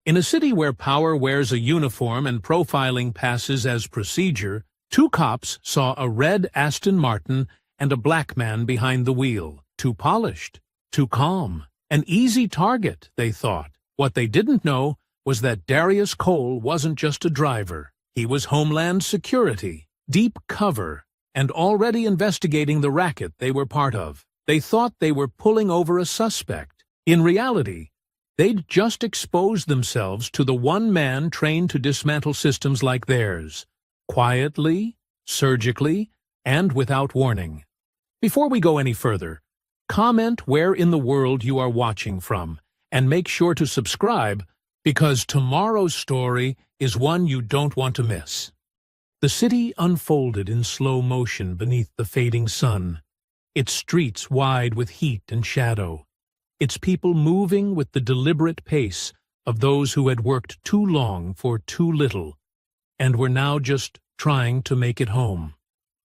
In a city where power wears a uniform and profiling passes as procedure, two cops saw a red Aston Martin and a black man behind the wheel. Too polished, too calm, an easy target, they thought. What they didn't know was that Darius Cole wasn't just a driver. He was Homeland Security, deep cover, and already investigating the racket they were part of. They thought they were pulling over a suspect. In reality, they'd just exposed themselves to the one man trained to dismantle systems like theirs, quietly, surgically, and without warning. Before we go any further, comment where in the world you are watching from, and make sure to subscribe, because tomorrow's story is one you don't want to miss. The city unfolded in slow motion beneath the fading sun, its streets wide with heat and shadow, its people moving with the deliberate pace of those who had worked too long for too little, and were now just trying to make it home.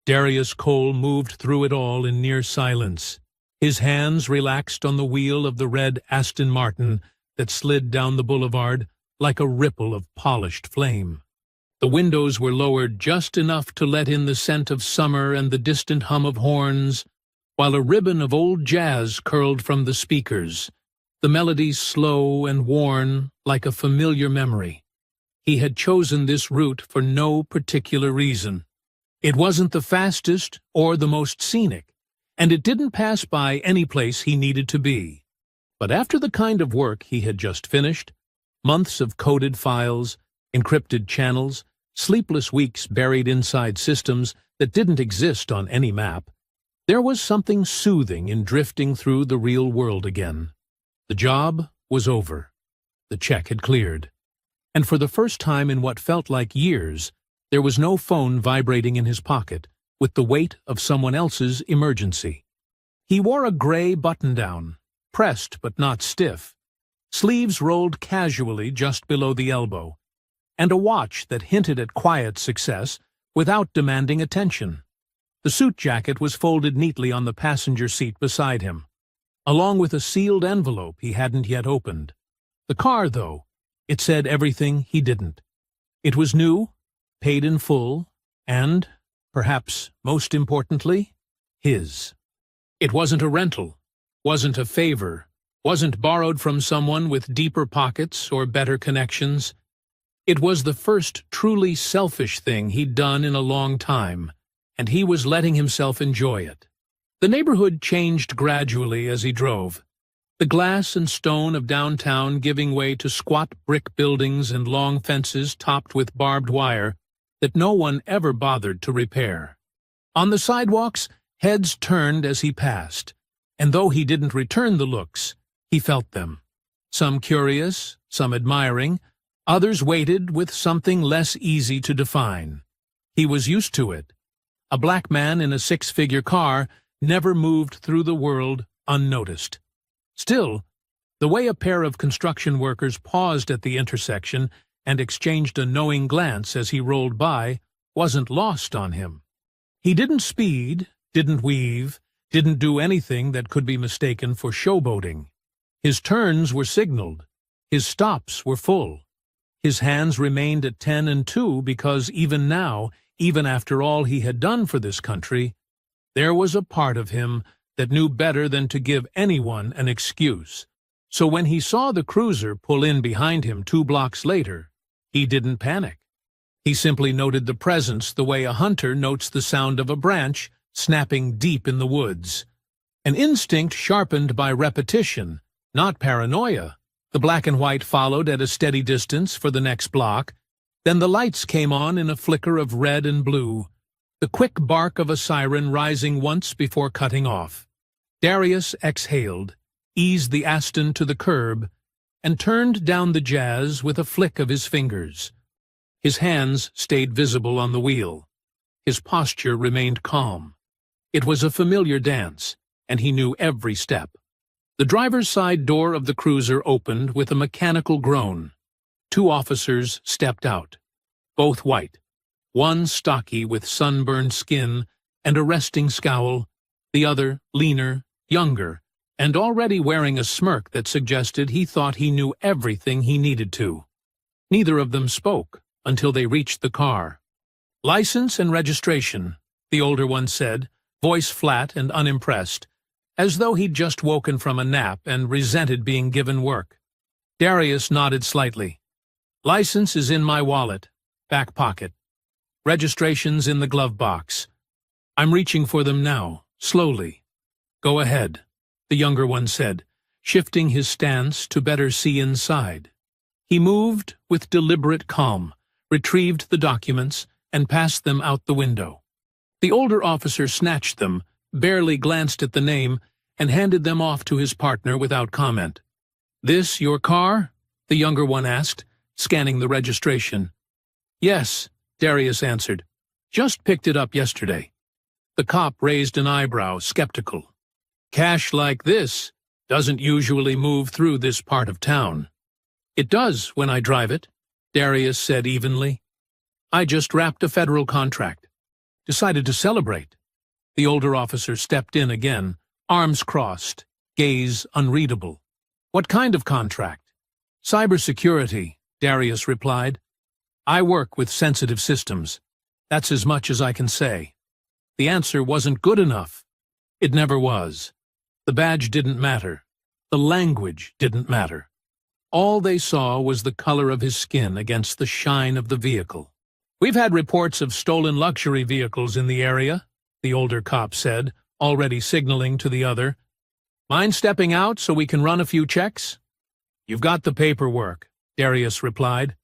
Darius Cole moved through it all in near silence, his hands relaxed on the wheel of the red Aston Martin that slid down the boulevard like a ripple of polished flame. The windows were lowered just enough to let in the scent of summer and the distant hum of horns, while a ribbon of old jazz curled from the speakers, the melody slow and worn like a familiar memory. He had chosen this route for no particular reason. It wasn't the fastest or the most scenic, and it didn't pass by any place he needed to be. But after the kind of work he had just finished, months of coded files, encrypted channels, sleepless weeks buried inside systems that didn't exist on any map, there was something soothing in drifting through the real world again. The job was over. The check had cleared. And for the first time in what felt like years, there was no phone vibrating in his pocket with the weight of someone else's emergency. He wore a gray button-down, pressed but not stiff, sleeves rolled casually just below the elbow, and a watch that hinted at quiet success without demanding attention. The suit jacket was folded neatly on the passenger seat beside him, along with a sealed envelope he hadn't yet opened. The car, though, it said everything he didn't. It was new, paid in full, and, perhaps most importantly, his. It wasn't a rental, wasn't a favor, wasn't borrowed from someone with deeper pockets or better connections. It was the first truly selfish thing he'd done in a long time, and he was letting himself enjoy it. The neighborhood changed gradually as he drove, the glass and stone of downtown giving way to squat brick buildings and long fences topped with barbed wire that no one ever bothered to repair. On the sidewalks, heads turned as he passed, and though he didn't return the looks, he felt them. Some curious, some admiring, others waited with something less easy to define. He was used to it. A black man in a six-figure car never moved through the world unnoticed. Still, the way a pair of construction workers paused at the intersection and exchanged a knowing glance as he rolled by wasn't lost on him. He didn't speed, didn't weave, didn't do anything that could be mistaken for showboating. His turns were signaled. His stops were full. His hands remained at 10 and 2 because even now, even after all he had done for this country, there was a part of him that knew better than to give anyone an excuse. So when he saw the cruiser pull in behind him 2 blocks later, he didn't panic. He simply noted the presence the way a hunter notes the sound of a branch snapping deep in the woods. An instinct sharpened by repetition, not paranoia. The black and white followed at a steady distance for the next block. Then the lights came on in a flicker of red and blue, the quick bark of a siren rising once before cutting off. Darius exhaled, eased the Aston to the curb, and turned down the jazz with a flick of his fingers. His hands stayed visible on the wheel. His posture remained calm. It was a familiar dance, and he knew every step. The driver's side door of the cruiser opened with a mechanical groan. 2 officers stepped out, both white, one stocky with sunburned skin and a resting scowl, the other leaner, younger, and already wearing a smirk that suggested he thought he knew everything he needed to. Neither of them spoke until they reached the car. "License and registration," the older one said, voice flat and unimpressed, as though he'd just woken from a nap and resented being given work. Darius nodded slightly. "License is in my wallet, back pocket. Registration's in the glove box. I'm reaching for them now, slowly." "Go ahead," the younger one said, shifting his stance to better see inside. He moved with deliberate calm, retrieved the documents, and passed them out the window. The older officer snatched them, barely glanced at the name, and handed them off to his partner without comment. "This your car?" the younger one asked, scanning the registration. "Yes," Darius answered. "Just picked it up yesterday." The cop raised an eyebrow, skeptical. "Cash like this doesn't usually move through this part of town." "It does when I drive it," Darius said evenly. "I just wrapped a federal contract. Decided to celebrate." The older officer stepped in again, arms crossed, gaze unreadable. "What kind of contract?" "Cybersecurity," Darius replied. "I work with sensitive systems. That's as much as I can say." The answer wasn't good enough. It never was. The badge didn't matter. The language didn't matter. All they saw was the color of his skin against the shine of the vehicle. "We've had reports of stolen luxury vehicles in the area," the older cop said, already signaling to the other. "Mind stepping out so we can run a few checks?" "You've got the paperwork," Darius replied.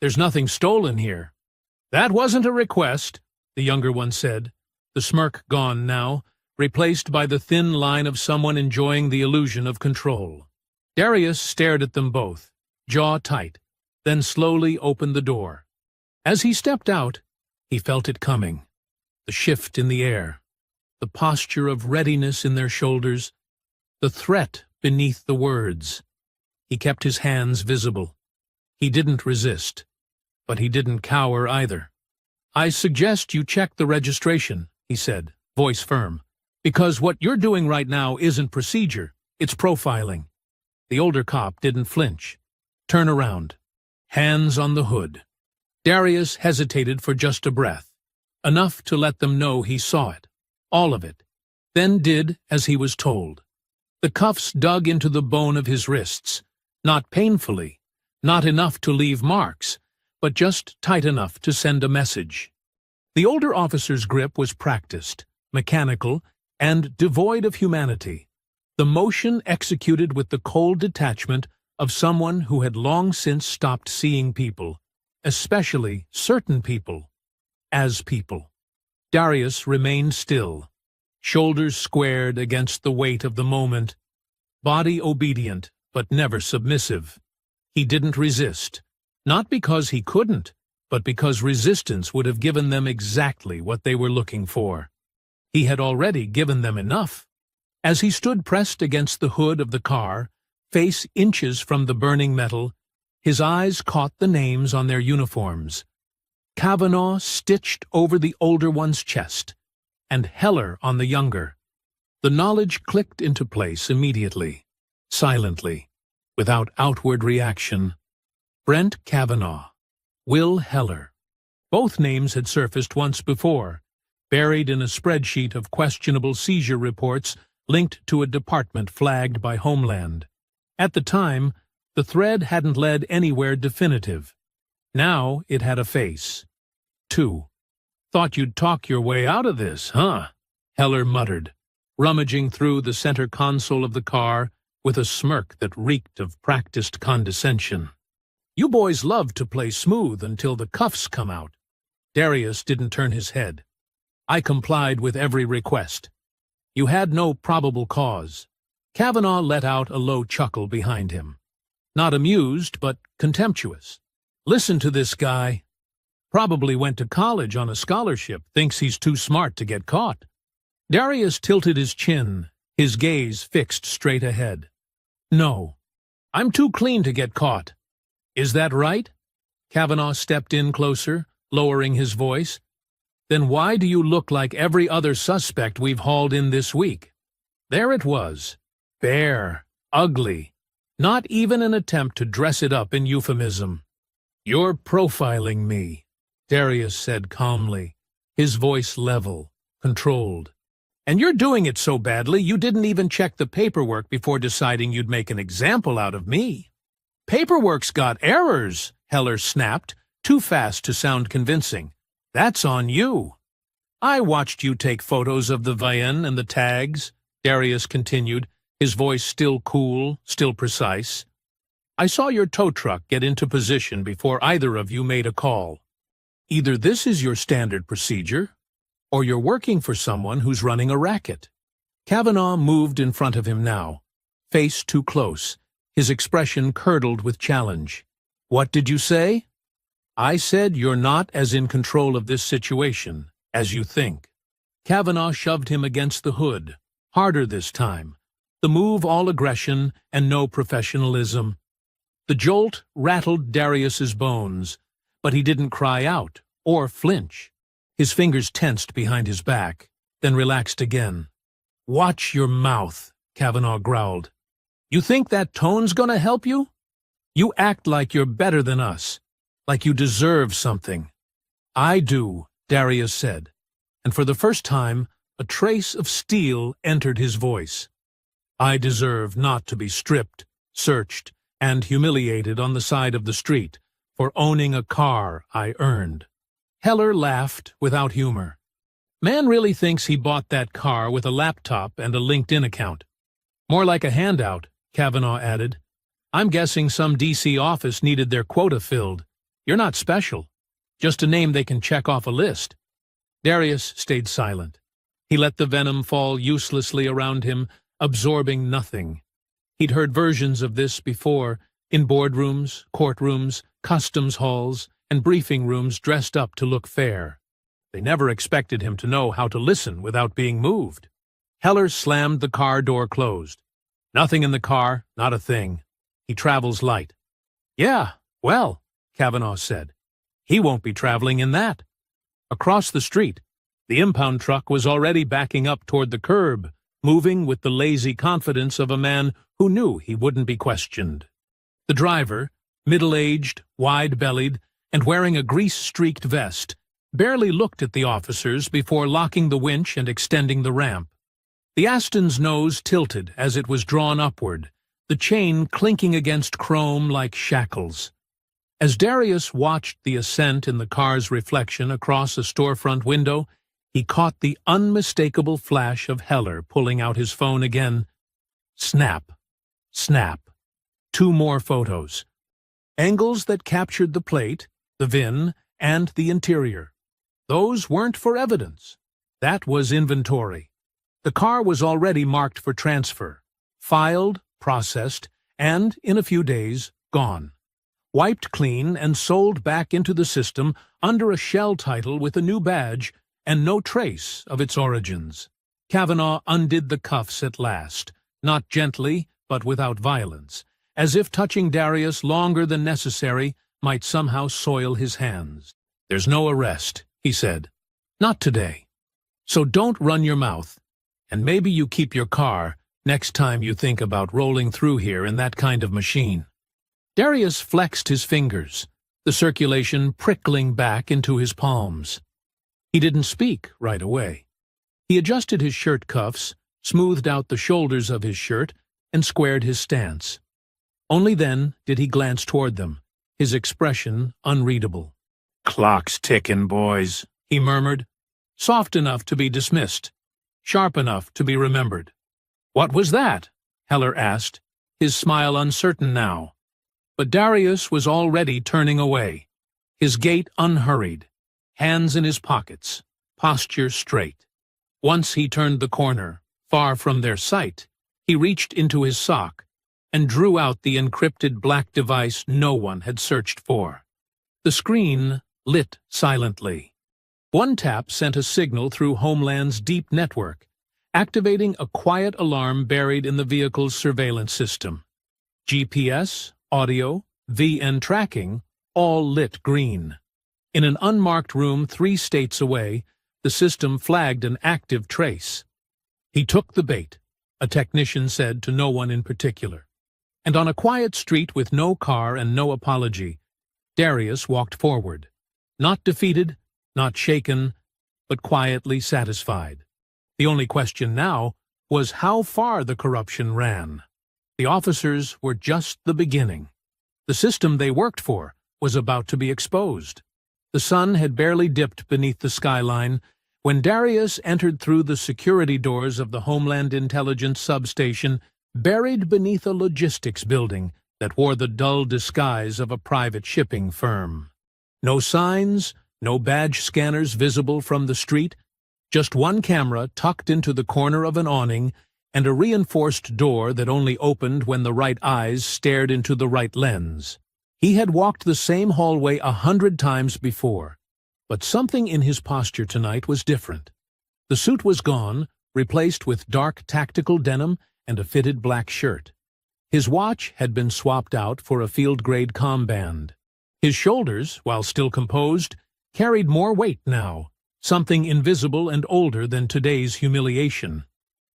"There's nothing stolen here." "That wasn't a request," the younger one said, the smirk gone now, replaced by the thin line of someone enjoying the illusion of control. Darius stared at them both, jaw tight, then slowly opened the door. As he stepped out, he felt it coming, the shift in the air, the posture of readiness in their shoulders, the threat beneath the words. He kept his hands visible. He didn't resist, but he didn't cower either. "I suggest you check the registration," he said, voice firm, "because what you're doing right now isn't procedure, it's profiling." The older cop didn't flinch. "Turn around." Hands on the hood. Darius hesitated for just a breath, enough to let them know he saw it, all of it, then did as he was told. The cuffs dug into the bone of his wrists, not painfully, not enough to leave marks, but just tight enough to send a message. The older officer's grip was practiced, mechanical, and devoid of humanity, the motion executed with the cold detachment of someone who had long since stopped seeing people, especially certain people, as people. Darius remained still, shoulders squared against the weight of the moment, body obedient but never submissive. He didn't resist, not because he couldn't, but because resistance would have given them exactly what they were looking for. He had already given them enough. As he stood pressed against the hood of the car, face inches from the burning metal, his eyes caught the names on their uniforms. Kavanaugh stitched over the older one's chest, and Heller on the younger. The knowledge clicked into place immediately, silently, without outward reaction. Brent Kavanaugh, Will Heller. Both names had surfaced once before, buried in a spreadsheet of questionable seizure reports linked to a department flagged by Homeland. At the time, the thread hadn't led anywhere definitive. Now it had a face. 2. "Thought you'd talk your way out of this, huh?" Heller muttered, rummaging through the center console of the car with a smirk that reeked of practiced condescension. "You boys love to play smooth until the cuffs come out." Darius didn't turn his head. "I complied with every request. You had no probable cause." Kavanaugh let out a low chuckle behind him. Not amused, but contemptuous. "Listen to this guy. Probably went to college on a scholarship, thinks he's too smart to get caught." Darius tilted his chin, his gaze fixed straight ahead. "No, I'm too clean to get caught." "Is that right?" Kavanaugh stepped in closer, lowering his voice. "Then why do you look like every other suspect we've hauled in this week?" There it was. Bare, ugly, not even an attempt to dress it up in euphemism. "You're profiling me," Darius said calmly, his voice level, controlled. "And you're doing it so badly you didn't even check the paperwork before deciding you'd make an example out of me." "Paperwork's got errors," Heller snapped, too fast to sound convincing. "That's on you." "I watched you take photos of the VIN and the tags," Darius continued, his voice still cool, still precise. "I saw your tow truck get into position before either of you made a call. Either this is your standard procedure, or you're working for someone who's running a racket." Kavanaugh moved in front of him now, face too close, his expression curdled with challenge. "What did you say?" "I said you're not as in control of this situation as you think." Kavanaugh shoved him against the hood, harder this time, the move all aggression and no professionalism. The jolt rattled Darius's bones, but he didn't cry out or flinch. His fingers tensed behind his back, then relaxed again. "Watch your mouth," Kavanaugh growled. "You think that tone's gonna help you? You act like you're better than us, like you deserve something." "I do," Darius said, and for the first time a trace of steel entered his voice. "I deserve not to be stripped, searched, and humiliated on the side of the street for owning a car I earned." Heller laughed without humor. "Man really thinks he bought that car with a laptop and a LinkedIn account." "More like a handout," Kavanaugh added. "I'm guessing some DC office needed their quota filled. You're not special, just a name they can check off a list." Darius stayed silent. He let the venom fall uselessly around him, absorbing nothing. He'd heard versions of this before, in boardrooms, courtrooms, customs halls, and briefing rooms dressed up to look fair. They never expected him to know how to listen without being moved. Heller slammed the car door closed. "Nothing in the car, not a thing. He travels light." "Yeah, well," Kavanaugh said. "He won't be traveling in that." Across the street, the impound truck was already backing up toward the curb, moving with the lazy confidence of a man who knew he wouldn't be questioned. The driver, middle-aged, wide-bellied, and wearing a grease-streaked vest, barely looked at the officers before locking the winch and extending the ramp. The Aston's nose tilted as it was drawn upward, the chain clinking against chrome like shackles. As Darius watched the ascent in the car's reflection across a storefront window, he caught the unmistakable flash of Heller pulling out his phone again. Snap. Snap. 2 more photos. Angles that captured the plate, the VIN, and the interior. Those weren't for evidence. That was inventory. The car was already marked for transfer, filed, processed, and, in a few days, gone. Wiped clean and sold back into the system under a shell title with a new badge and no trace of its origins. Kavanaugh undid the cuffs at last, not gently, but without violence, as if touching Darius longer than necessary might somehow soil his hands. "There's no arrest," he said. "Not today. So don't run your mouth, and maybe you keep your car next time you think about rolling through here in that kind of machine." Darius flexed his fingers, the circulation prickling back into his palms. He didn't speak right away. He adjusted his shirt cuffs, smoothed out the shoulders of his shirt, and squared his stance. Only then did he glance toward them, his expression unreadable. "Clock's ticking, boys," he murmured, soft enough to be dismissed, sharp enough to be remembered. "What was that?" Heller asked, his smile uncertain now. But Darius was already turning away, his gait unhurried, hands in his pockets, posture straight. Once he turned the corner, far from their sight, he reached into his sock and drew out the encrypted black device no one had searched for. The screen lit silently. One tap sent a signal through Homeland's deep network, activating a quiet alarm buried in the vehicle's surveillance system. GPS, audio, VN tracking, all lit green. In an unmarked room 3 states away, the system flagged an active trace. He took the bait. a technician said to no one in particular. And on a quiet street with no car and no apology, Darius walked forward, not defeated, not shaken, but quietly satisfied. The only question now was how far the corruption ran. The officers were just the beginning. The system they worked for was about to be exposed. The sun had barely dipped beneath the skyline when Darius entered through the security doors of the Homeland Intelligence substation, buried beneath a logistics building that wore the dull disguise of a private shipping firm. No signs, no badge scanners visible from the street, just one camera tucked into the corner of an awning and a reinforced door that only opened when the right eyes stared into the right lens. He had walked the same hallway 100 times before, but something in his posture tonight was different. The suit was gone, replaced with dark tactical denim and a fitted black shirt. His watch had been swapped out for a field-grade comband. His shoulders, while still composed, carried more weight now, something invisible and older than today's humiliation.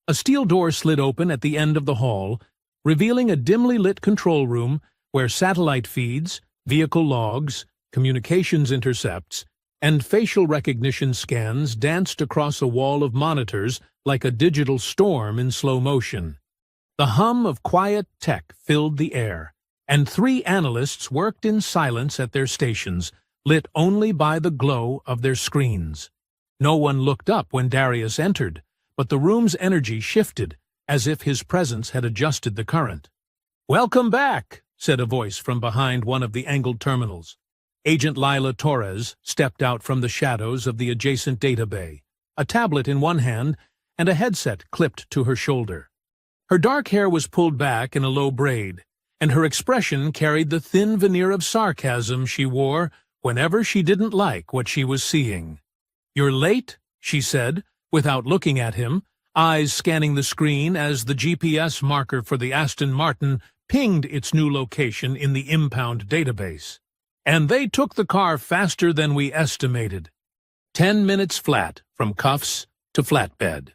A steel door slid open at the end of the hall, revealing a dimly lit control room where satellite feeds, vehicle logs, communications intercepts, and facial recognition scans danced across a wall of monitors like a digital storm in slow motion. The hum of quiet tech filled the air, and 3 analysts worked in silence at their stations, lit only by the glow of their screens. No one looked up when Darius entered, but the room's energy shifted, as if his presence had adjusted the current. "Welcome back," said a voice from behind one of the angled terminals. Agent Lila Torres stepped out from the shadows of the adjacent data bay, a tablet in one hand and a headset clipped to her shoulder. Her dark hair was pulled back in a low braid, and her expression carried the thin veneer of sarcasm she wore whenever she didn't like what she was seeing. "You're late," she said, without looking at him, eyes scanning the screen as the GPS marker for the Aston Martin pinged its new location in the impound database. "And they took the car faster than we estimated. 10 minutes flat from cuffs to flatbed."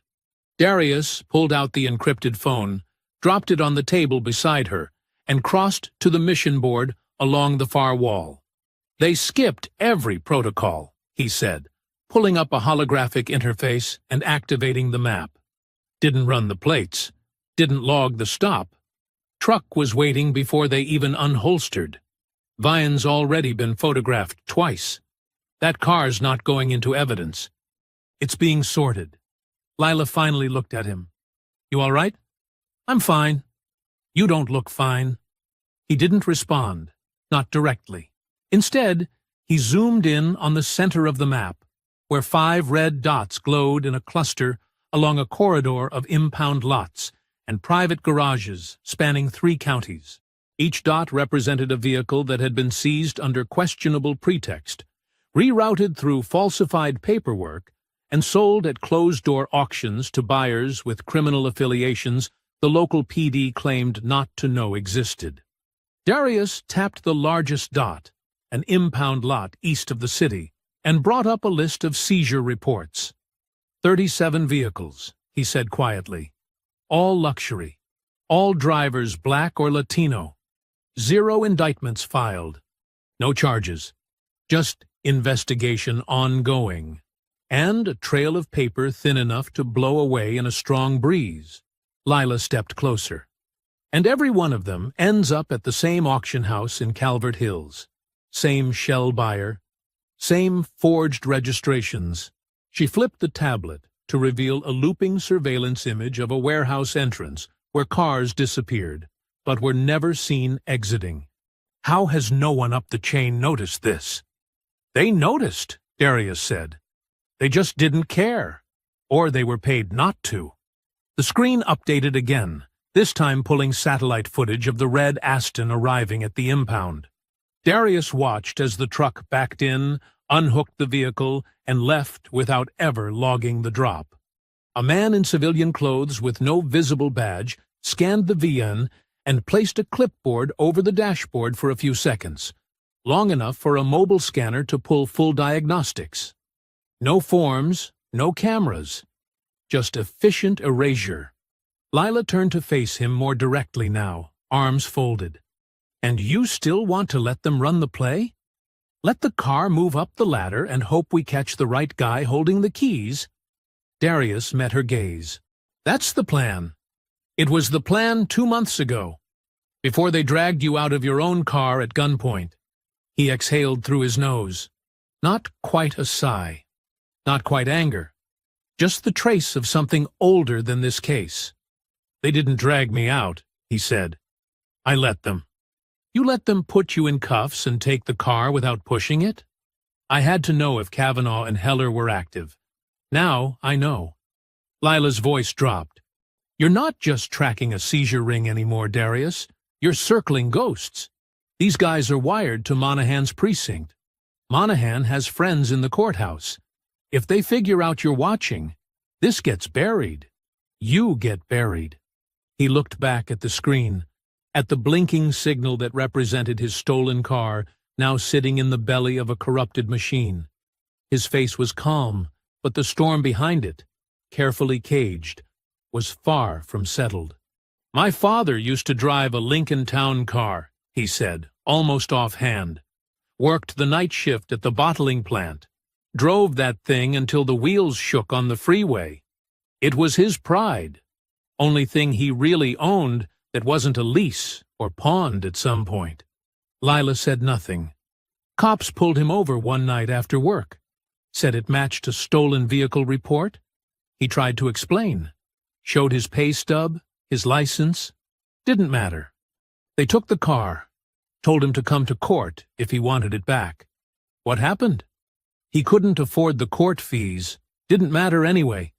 Darius pulled out the encrypted phone, dropped it on the table beside her, and crossed to the mission board along the far wall. "They skipped every protocol," he said, pulling up a holographic interface and activating the map. "Didn't run the plates, didn't log the stop. Truck was waiting before they even unholstered. Vian's already been photographed twice. That car's not going into evidence. It's being sorted." Lila finally looked at him. "You all right?" "I'm fine." "You don't look fine." He didn't respond, not directly. Instead, he zoomed in on the center of the map, where 5 red dots glowed in a cluster along a corridor of impound lots and private garages spanning 3 counties. Each dot represented a vehicle that had been seized under questionable pretext, rerouted through falsified paperwork, and sold at closed-door auctions to buyers with criminal affiliations the local PD claimed not to know existed. Darius tapped the largest dot, an impound lot east of the city, and brought up a list of seizure reports. 37 vehicles, he said quietly. All luxury. All drivers black or Latino. 0 indictments filed. No charges. Just investigation ongoing. And a trail of paper thin enough to blow away in a strong breeze. Lila stepped closer. And every one of them ends up at the same auction house in Calvert Hills. Same shell buyer. Same forged registrations. She flipped the tablet to reveal a looping surveillance image of a warehouse entrance where cars disappeared, but were never seen exiting. How has no one up the chain noticed this? "They noticed," Darius said. "They just didn't care. Or they were paid not to." The screen updated again, this time pulling satellite footage of the red Aston arriving at the impound. Darius watched as the truck backed in, unhooked the vehicle, and left without ever logging the drop. A man in civilian clothes with no visible badge scanned the VN and placed a clipboard over the dashboard for a few seconds, long enough for a mobile scanner to pull full diagnostics. No forms, no cameras, just efficient erasure. Lila turned to face him more directly now, arms folded. And you still want to let them run the play? Let the car move up the ladder and hope we catch the right guy holding the keys? Darius met her gaze. That's the plan. It was the plan 2 months ago, before they dragged you out of your own car at gunpoint. He exhaled through his nose. Not quite a sigh. Not quite anger. Just the trace of something older than this case. They didn't drag me out, he said. I let them. You let them put you in cuffs and take the car without pushing it? I had to know if Kavanaugh and Heller were active. Now I know. Lila's voice dropped. You're not just tracking a seizure ring anymore, Darius. You're circling ghosts. These guys are wired to Monahan's precinct. Monahan has friends in the courthouse. If they figure out you're watching, this gets buried. You get buried. He looked back at the screen, at the blinking signal that represented his stolen car, now sitting in the belly of a corrupted machine. His face was calm, but the storm behind it, carefully caged, was far from settled. My father used to drive a Lincoln Town car, he said, almost offhand. Worked the night shift at the bottling plant. Drove that thing until the wheels shook on the freeway. It was his pride. Only thing he really owned that wasn't a lease or pawned at some point. Lila said nothing. Cops pulled him over one night after work. Said it matched a stolen vehicle report. He tried to explain. Showed his pay stub, his license. Didn't matter. They took the car. Told him to come to court if he wanted it back. What happened? He couldn't afford the court fees. Didn't matter anyway.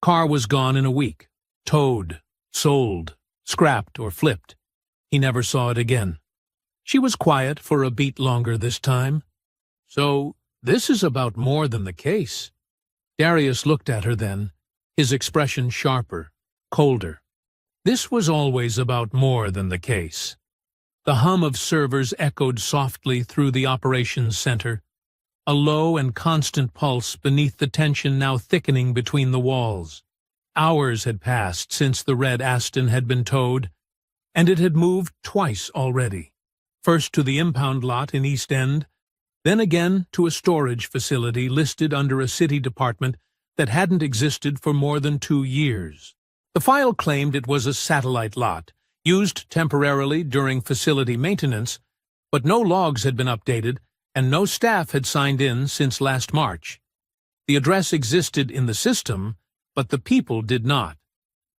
Car was gone in a week. Towed, sold, scrapped or flipped. He never saw it again. She was quiet for a beat longer this time. So, this is about more than the case. Darius looked at her then, his expression sharper, colder. This was always about more than the case. The hum of servers echoed softly through the operations center, a low and constant pulse beneath the tension now thickening between the walls. Hours had passed since the red Aston had been towed, and it had moved twice already. First to the impound lot in East End, then again to a storage facility listed under a city department that hadn't existed for more than 2 years. The file claimed it was a satellite lot, used temporarily during facility maintenance, but no logs had been updated and no staff had signed in since last March. The address existed in the system, but the people did not.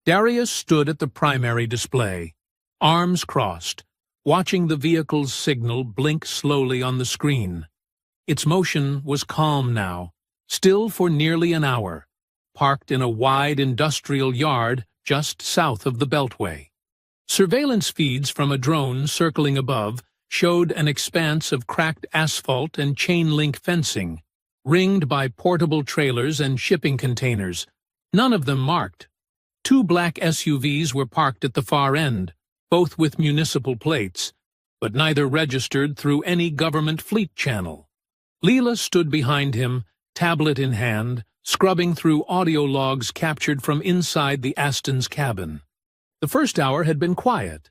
Darius stood at the primary display, arms crossed, watching the vehicle's signal blink slowly on the screen. Its motion was calm now, still for nearly an hour, parked in a wide industrial yard just south of the Beltway. Surveillance feeds from a drone circling above showed an expanse of cracked asphalt and chain-link fencing, ringed by portable trailers and shipping containers, none of them marked. 2 black SUVs were parked at the far end, both with municipal plates, but neither registered through any government fleet channel. Leela stood behind him, tablet in hand, scrubbing through audio logs captured from inside the Aston's cabin. The first hour had been quiet,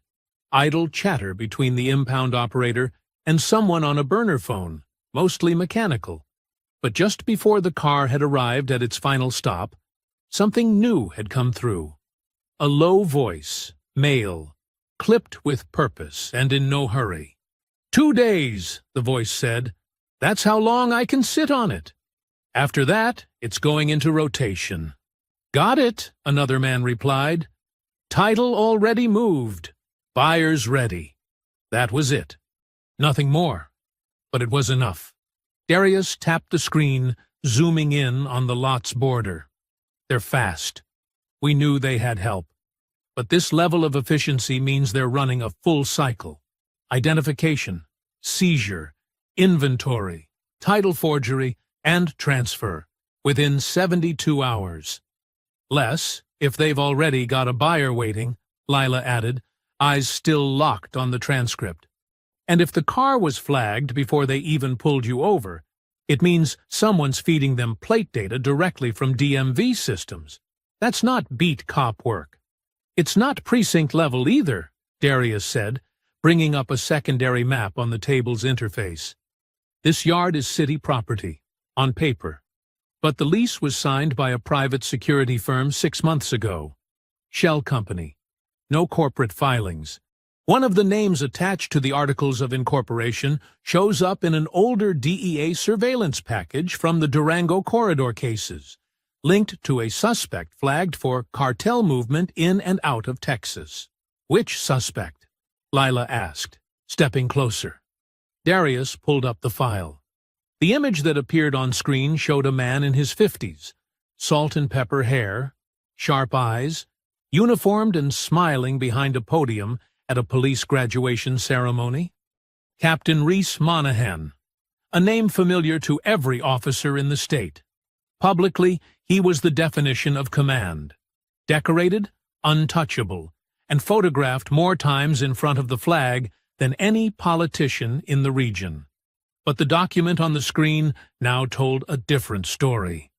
idle chatter between the impound operator and someone on a burner phone, mostly mechanical. But just before the car had arrived at its final stop, something new had come through. A low voice, male, clipped with purpose and in no hurry. 2 days, the voice said. That's how long I can sit on it. After that, it's going into rotation. Got it, another man replied. Title already moved. Buyers ready. That was it. Nothing more. But it was enough. Darius tapped the screen, zooming in on the lot's border. They're fast. We knew they had help. But this level of efficiency means they're running a full cycle. Identification, seizure, inventory, title forgery, and transfer within 72 hours. Less, if they've already got a buyer waiting, Lila added, eyes still locked on the transcript. And if the car was flagged before they even pulled you over, it means someone's feeding them plate data directly from DMV systems. That's not beat cop work. It's not precinct level either, Darius said, bringing up a secondary map on the table's interface. This yard is city property, on paper. But the lease was signed by a private security firm 6 months ago. Shell company. No corporate filings. One of the names attached to the Articles of Incorporation shows up in an older DEA surveillance package from the Durango corridor cases, linked to a suspect flagged for cartel movement in and out of Texas. Which suspect? Lila asked, stepping closer. Darius pulled up the file. The image that appeared on screen showed a man in his 50s, salt and pepper hair, sharp eyes, uniformed and smiling behind a podium at a police graduation ceremony. Captain Reese Monahan, a name familiar to every officer in the state. Publicly, he was the definition of command. Decorated, untouchable, and photographed more times in front of the flag than any politician in the region. But the document on the screen now told a different story.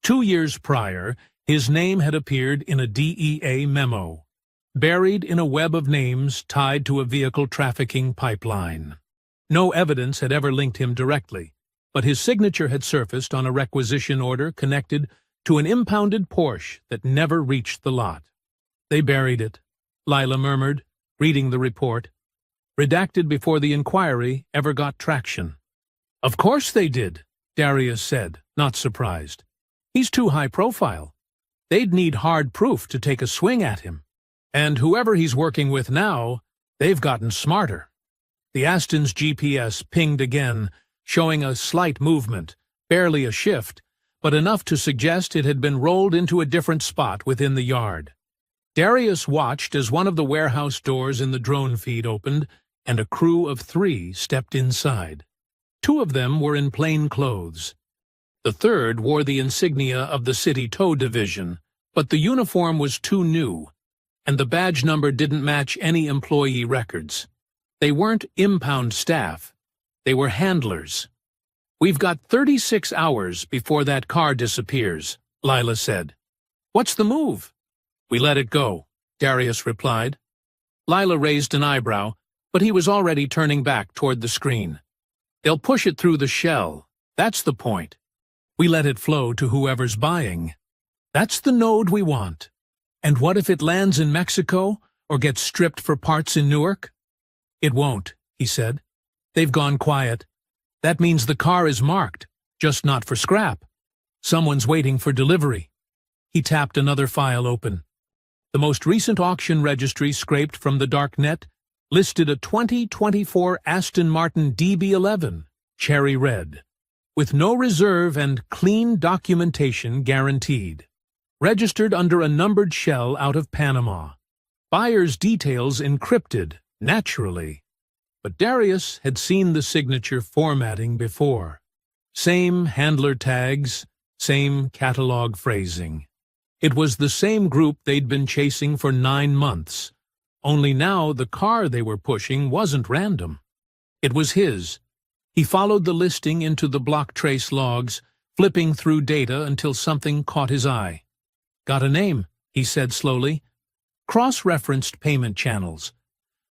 2 years prior, his name had appeared in a DEA memo, buried in a web of names tied to a vehicle trafficking pipeline. No evidence had ever linked him directly, but his signature had surfaced on a requisition order connected to an impounded Porsche that never reached the lot. They buried it, Lila murmured, reading the report. Redacted before the inquiry ever got traction. Of course they did, Darius said, not surprised. He's too high profile. They'd need hard proof to take a swing at him. And whoever he's working with now, they've gotten smarter. The Aston's GPS pinged again, showing a slight movement, barely a shift, but enough to suggest it had been rolled into a different spot within the yard. Darius watched as one of the warehouse doors in the drone feed opened, and a crew of 3 stepped inside. 2 of them were in plain clothes. The third wore the insignia of the City Tow Division, but the uniform was too new, and the badge number didn't match any employee records. They weren't impound staff. They were handlers. We've got 36 hours before that car disappears, Lila said. What's the move? We let it go, Darius replied. Lila raised an eyebrow, but he was already turning back toward the screen. They'll push it through the shell. That's the point. We let it flow to whoever's buying. That's the node we want. And what if it lands in Mexico or gets stripped for parts in Newark? It won't, he said. They've gone quiet. That means the car is marked, just not for scrap. Someone's waiting for delivery. He tapped another file open. The most recent auction registry scraped from the dark net listed a 2024 Aston Martin DB11, cherry red, with no reserve and clean documentation guaranteed. Registered under a numbered shell out of Panama. Buyer's details encrypted, naturally. But Darius had seen the signature formatting before. Same handler tags, same catalog phrasing. It was the same group they'd been chasing for 9 months. Only now the car they were pushing wasn't random. It was his. He followed the listing into the block trace logs, flipping through data until something caught his eye. Got a name, he said slowly. Cross-referenced payment channels.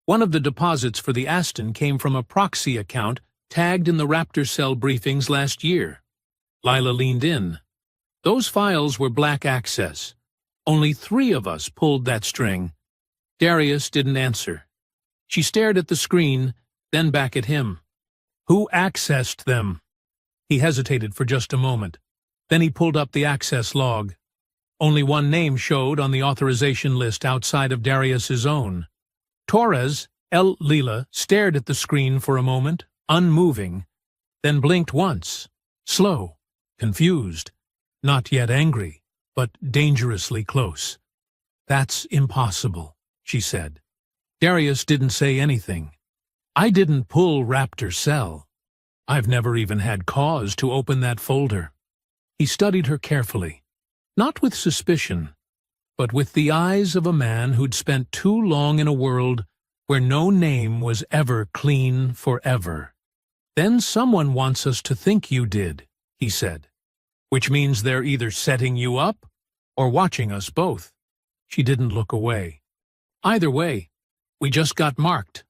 One of the deposits for the Aston came from a proxy account tagged in the Raptor Cell briefings last year. Lila leaned in. Those files were black access. Only 3 of us pulled that string. Darius didn't answer. She stared at the screen, then back at him. Who accessed them? He hesitated for just a moment. Then he pulled up the access log. Only one name showed on the authorization list outside of Darius's own. Torres, L. Lila, stared at the screen for a moment, unmoving, then blinked once, slow, confused, not yet angry, but dangerously close. That's impossible, she said. Darius didn't say anything. I didn't pull Raptor Cell. I've never even had cause to open that folder. He studied her carefully, not with suspicion, but with the eyes of a man who'd spent too long in a world where no name was ever clean forever. Then someone wants us to think you did, he said, which means they're either setting you up or watching us both. She didn't look away. Either way, we just got marked.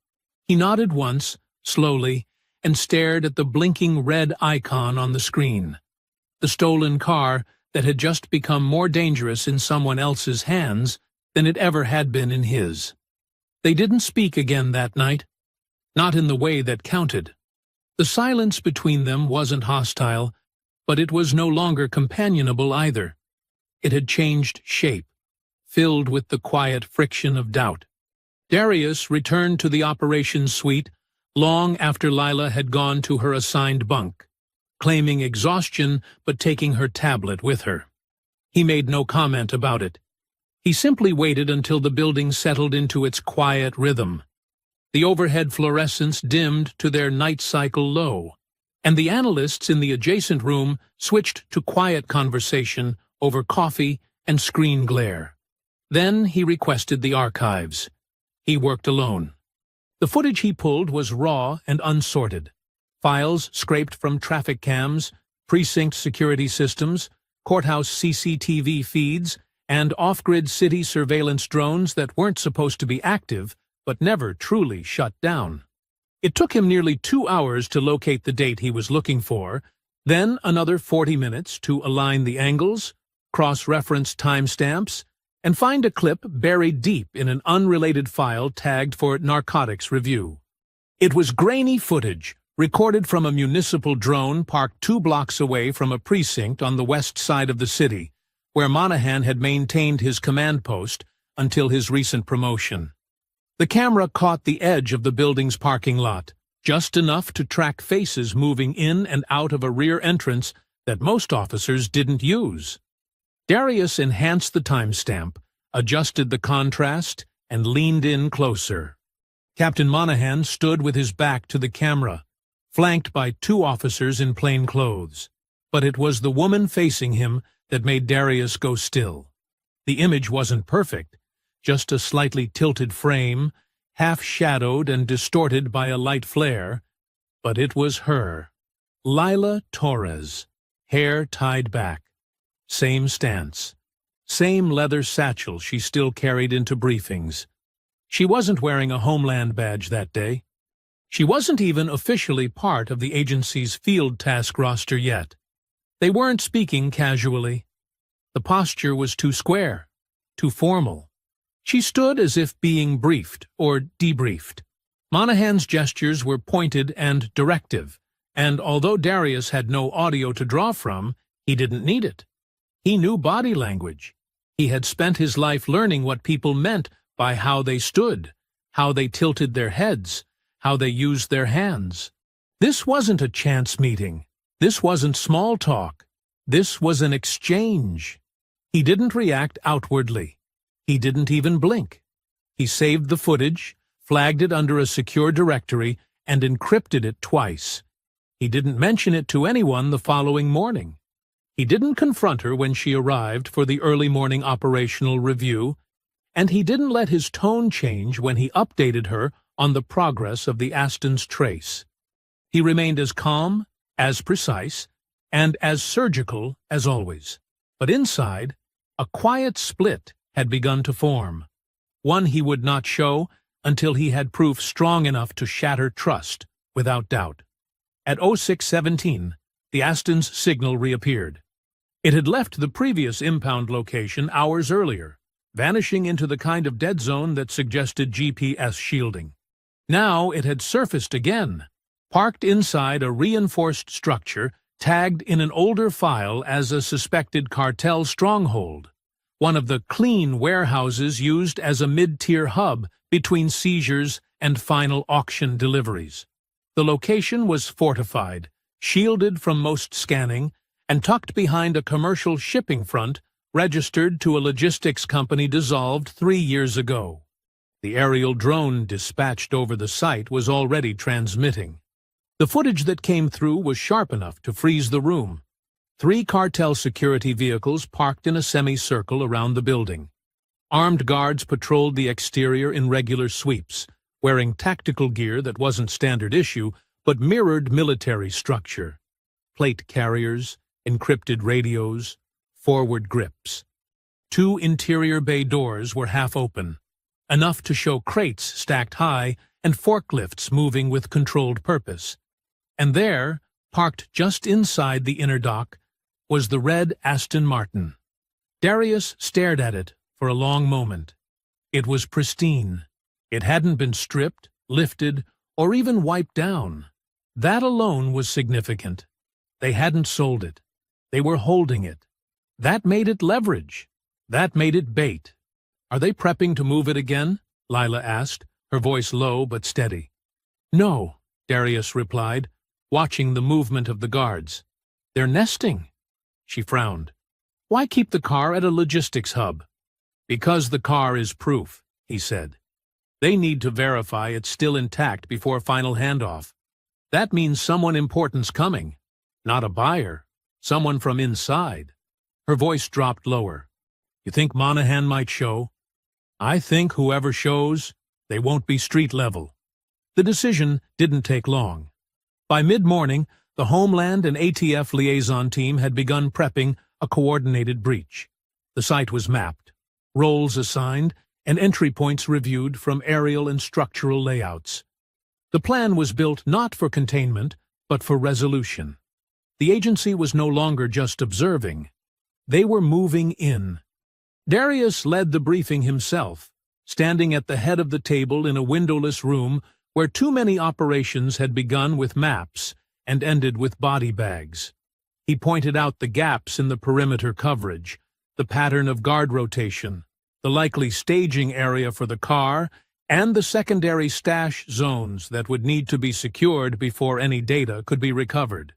He nodded once, slowly, and stared at the blinking red icon on the screen. The stolen car that had just become more dangerous in someone else's hands than it ever had been in his. They didn't speak again that night. Not in the way that counted. The silence between them wasn't hostile, but it was no longer companionable either. It had changed shape, filled with the quiet friction of doubt. Darius returned to the operations suite long after Lila had gone to her assigned bunk, claiming exhaustion but taking her tablet with her. He made no comment about it. He simply waited until the building settled into its quiet rhythm. The overhead fluorescents dimmed to their night cycle low, and the analysts in the adjacent room switched to quiet conversation over coffee and screen glare. Then he requested the archives. He worked alone. The footage he pulled was raw and unsorted. Files scraped from traffic cams, precinct security systems, courthouse CCTV feeds, and off-grid city surveillance drones that weren't supposed to be active but never truly shut down. It took him nearly 2 hours to locate the date he was looking for, then another 40 minutes to align the angles, cross-reference timestamps, and find a clip buried deep in an unrelated file tagged for narcotics review. It was grainy footage, recorded from a municipal drone parked 2 blocks away from a precinct on the west side of the city, where Monahan had maintained his command post until his recent promotion. The camera caught the edge of the building's parking lot, just enough to track faces moving in and out of a rear entrance that most officers didn't use. Darius enhanced the timestamp, adjusted the contrast, and leaned in closer. Captain Monahan stood with his back to the camera, flanked by 2 officers in plain clothes. But it was the woman facing him that made Darius go still. The image wasn't perfect, just a slightly tilted frame, half-shadowed and distorted by a light flare, but it was her. Lila Torres, hair tied back. Same stance. Same leather satchel she still carried into briefings. She wasn't wearing a Homeland badge that day. She wasn't even officially part of the agency's field task roster yet. They weren't speaking casually. The posture was too square, too formal. She stood as if being briefed or debriefed. Monahan's gestures were pointed and directive, and although Darius had no audio to draw from, he didn't need it. He knew body language. He had spent his life learning what people meant by how they stood, how they tilted their heads, how they used their hands. This wasn't a chance meeting. This wasn't small talk. This was an exchange. He didn't react outwardly. He didn't even blink. He saved the footage, flagged it under a secure directory, and encrypted it twice. He didn't mention it to anyone the following morning. He didn't confront her when she arrived for the early morning operational review, and he didn't let his tone change when he updated her on the progress of the Aston's trace. He remained as calm, as precise, and as surgical as always. But inside, a quiet split had begun to form, one he would not show until he had proof strong enough to shatter trust without doubt. At 06:17, the Aston's signal reappeared. It had left the previous impound location hours earlier, vanishing into the kind of dead zone that suggested GPS shielding. Now it had surfaced again, parked inside a reinforced structure tagged in an older file as a suspected cartel stronghold, one of the clean warehouses used as a mid-tier hub between seizures and final auction deliveries. The location was fortified, shielded from most scanning, and tucked behind a commercial shipping front registered to a logistics company dissolved 3 years ago. The aerial drone dispatched over the site was already transmitting. The footage that came through was sharp enough to freeze the room. 3 cartel security vehicles parked in a semicircle around the building. Armed guards patrolled the exterior in regular sweeps, wearing tactical gear that wasn't standard issue but mirrored military structure. Plate carriers, encrypted radios, forward grips. 2 interior bay doors were half open. enough to show crates stacked high and forklifts moving with controlled purpose. And there, parked just inside the inner dock, was the red Aston Martin. Darius stared at it for a long moment. It was pristine. It hadn't been stripped, lifted, or even wiped down. That alone was significant. They hadn't sold it. They were holding it. That made it leverage. That made it bait. "Are they prepping to move it again?" Lila asked, her voice low but steady. "No," Darius replied, watching the movement of the guards. "They're nesting." She frowned. "Why keep the car at a logistics hub?" "Because the car is proof," he said. "They need to verify it's still intact before final handoff. That means someone important's coming. Not a buyer. Someone from inside." Her voice dropped lower. "You think Monahan might show?" "I think whoever shows, they won't be street level." The decision didn't take long. By mid-morning, the Homeland and ATF liaison team had begun prepping a coordinated breach. The site was mapped, roles assigned, and entry points reviewed from aerial and structural layouts. The plan was built not for containment, but for resolution. The agency was no longer just observing. They were moving in. Darius led the briefing himself, standing at the head of the table in a windowless room where too many operations had begun with maps and ended with body bags. He pointed out the gaps in the perimeter coverage, the pattern of guard rotation, the likely staging area for the car, and the secondary stash zones that would need to be secured before any data could be recovered.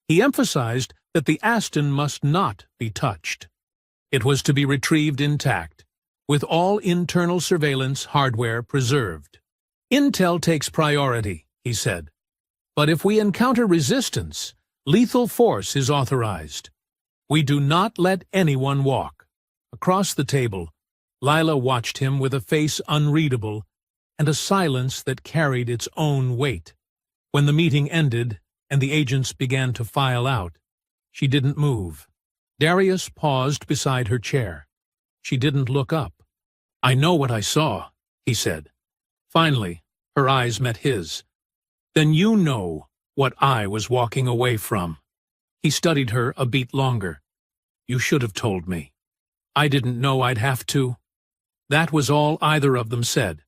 He emphasized that the Aston must not be touched. It was to be retrieved intact, with all internal surveillance hardware preserved. "Intel takes priority," he said. "But if we encounter resistance, lethal force is authorized. We do not let anyone walk." Across the table, Lila watched him with a face unreadable and a silence that carried its own weight. When the meeting ended and the agents began to file out, she didn't move. Darius paused beside her chair. She didn't look up. "I know what I saw," he said. Finally, her eyes met his. "Then you know what I was walking away from." He studied her a beat longer. "You should have told me. I didn't know I'd have to." That was all either of them said.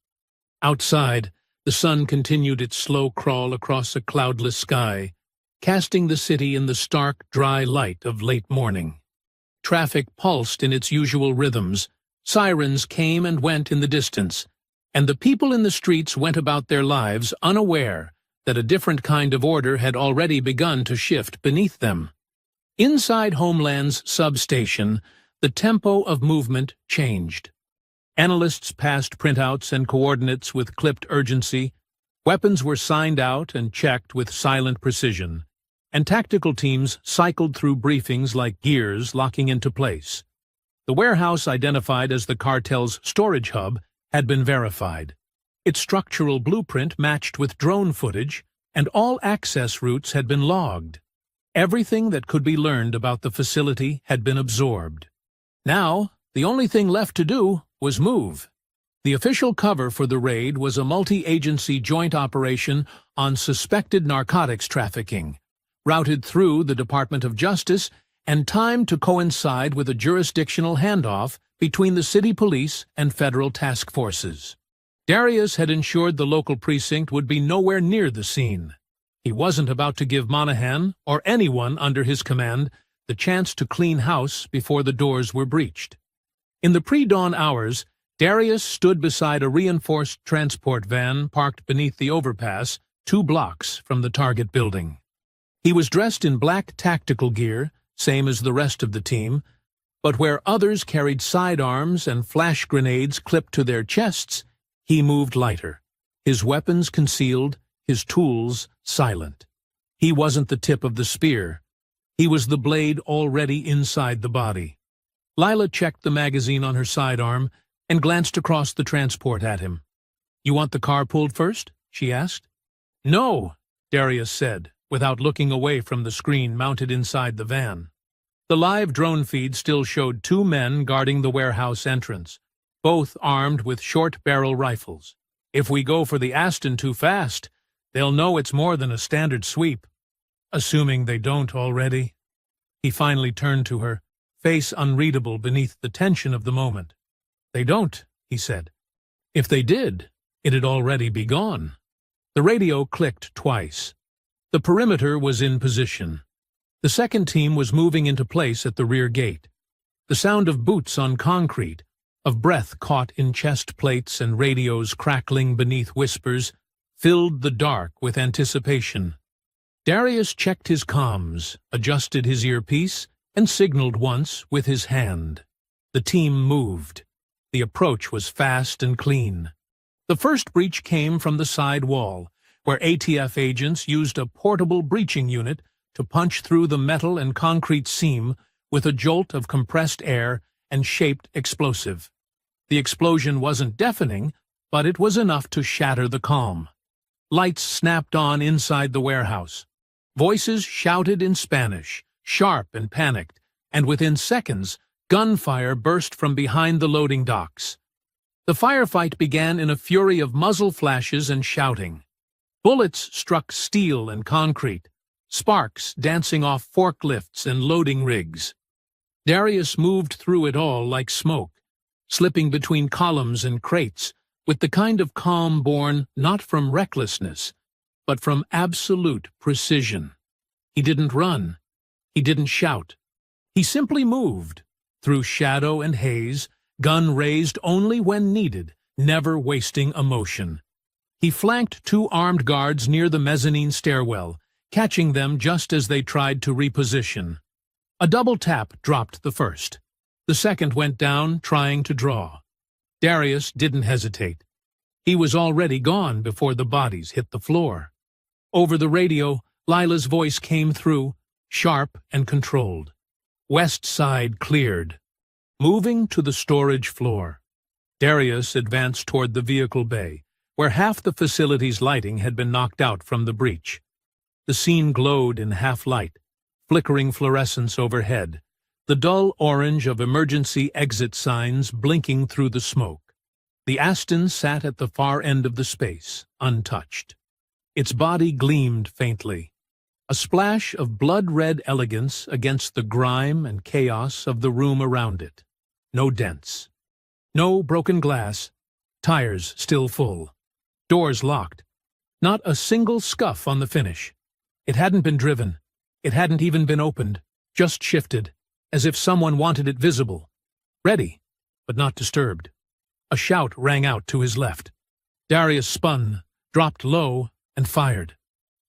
Outside, the sun continued its slow crawl across a cloudless sky, casting the city in the stark, dry light of late morning. Traffic pulsed in its usual rhythms, sirens came and went in the distance, and the people in the streets went about their lives unaware that a different kind of order had already begun to shift beneath them. Inside Homeland's substation, the tempo of movement changed. Analysts passed printouts and coordinates with clipped urgency, weapons were signed out and checked with silent precision, and tactical teams cycled through briefings like gears locking into place. The warehouse identified as the cartel's storage hub had been verified. Its structural blueprint matched with drone footage, and all access routes had been logged. Everything that could be learned about the facility had been absorbed. Now, the only thing left to do was move. The official cover for the raid was a multi-agency joint operation on suspected narcotics trafficking, routed through the Department of Justice and timed to coincide with a jurisdictional handoff between the city police and federal task forces. Darius had ensured the local precinct would be nowhere near the scene. He wasn't about to give Monahan, or anyone under his command, the chance to clean house before the doors were breached. In the pre-dawn hours, Darius stood beside a reinforced transport van parked beneath the overpass 2 blocks from the target building. He was dressed in black tactical gear, same as the rest of the team, but where others carried sidearms and flash grenades clipped to their chests, he moved lighter, his weapons concealed, his tools silent. He wasn't the tip of the spear. He was the blade already inside the body. Lila checked the magazine on her sidearm and glanced across the transport at him. "You want the car pulled first?" she asked. "No," Darius said, without looking away from the screen mounted inside the van. The live drone feed still showed 2 men guarding the warehouse entrance, both armed with short-barrel rifles. "If we go for the Aston too fast, they'll know it's more than a standard sweep." "Assuming they don't already." He finally turned to her, face unreadable beneath the tension of the moment. "They don't," he said. "If they did, it'd already be gone." The radio clicked twice. The perimeter was in position. The second team was moving into place at the rear gate. The sound of boots on concrete, of breath caught in chest plates and radios crackling beneath whispers, filled the dark with anticipation. Darius checked his comms, adjusted his earpiece, and signaled once with his hand. The team moved. The approach was fast and clean. The first breach came from the side wall, where ATF agents used a portable breaching unit to punch through the metal and concrete seam with a jolt of compressed air and shaped explosive. The explosion wasn't deafening, but it was enough to shatter the calm. Lights snapped on inside the warehouse. Voices shouted in Spanish, sharp and panicked, and within seconds, gunfire burst from behind the loading docks. The firefight began in a fury of muzzle flashes and shouting. Bullets struck steel and concrete, sparks dancing off forklifts and loading rigs. Darius moved through it all like smoke, slipping between columns and crates, with the kind of calm born not from recklessness, but from absolute precision. He didn't run. He didn't shout. He simply moved, through shadow and haze, gun raised only when needed, never wasting a motion. He flanked two armed guards near the mezzanine stairwell, catching them just as they tried to reposition. A double tap dropped the first. The second went down, trying to draw. Darius didn't hesitate. He was already gone before the bodies hit the floor. Over the radio, Lila's voice came through, sharp and controlled. "West side cleared." Moving to the storage floor, Darius advanced toward the vehicle bay, where half the facility's lighting had been knocked out from the breach. The scene glowed in half-light, flickering fluorescence overhead, the dull orange of emergency exit signs blinking through the smoke. The Aston sat at the far end of the space, untouched. Its body gleamed faintly, a splash of blood-red elegance against the grime and chaos of the room around it. No dents. No broken glass. Tires still full. Doors locked. Not a single scuff on the finish. It hadn't been driven. It hadn't even been opened, just shifted, as if someone wanted it visible. Ready, but not disturbed. A shout rang out to his left. Darius spun, dropped low, and fired.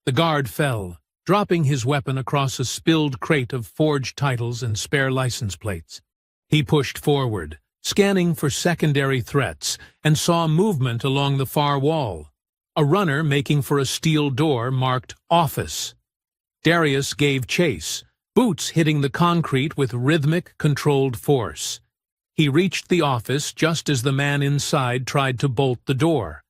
The guard fell, dropping his weapon across a spilled crate of forged titles and spare license plates. He pushed forward, scanning for secondary threats, and saw movement along the far wall. A runner making for a steel door marked "Office." Darius gave chase, boots hitting the concrete with rhythmic, controlled force. He reached the office just as the man inside tried to bolt the door.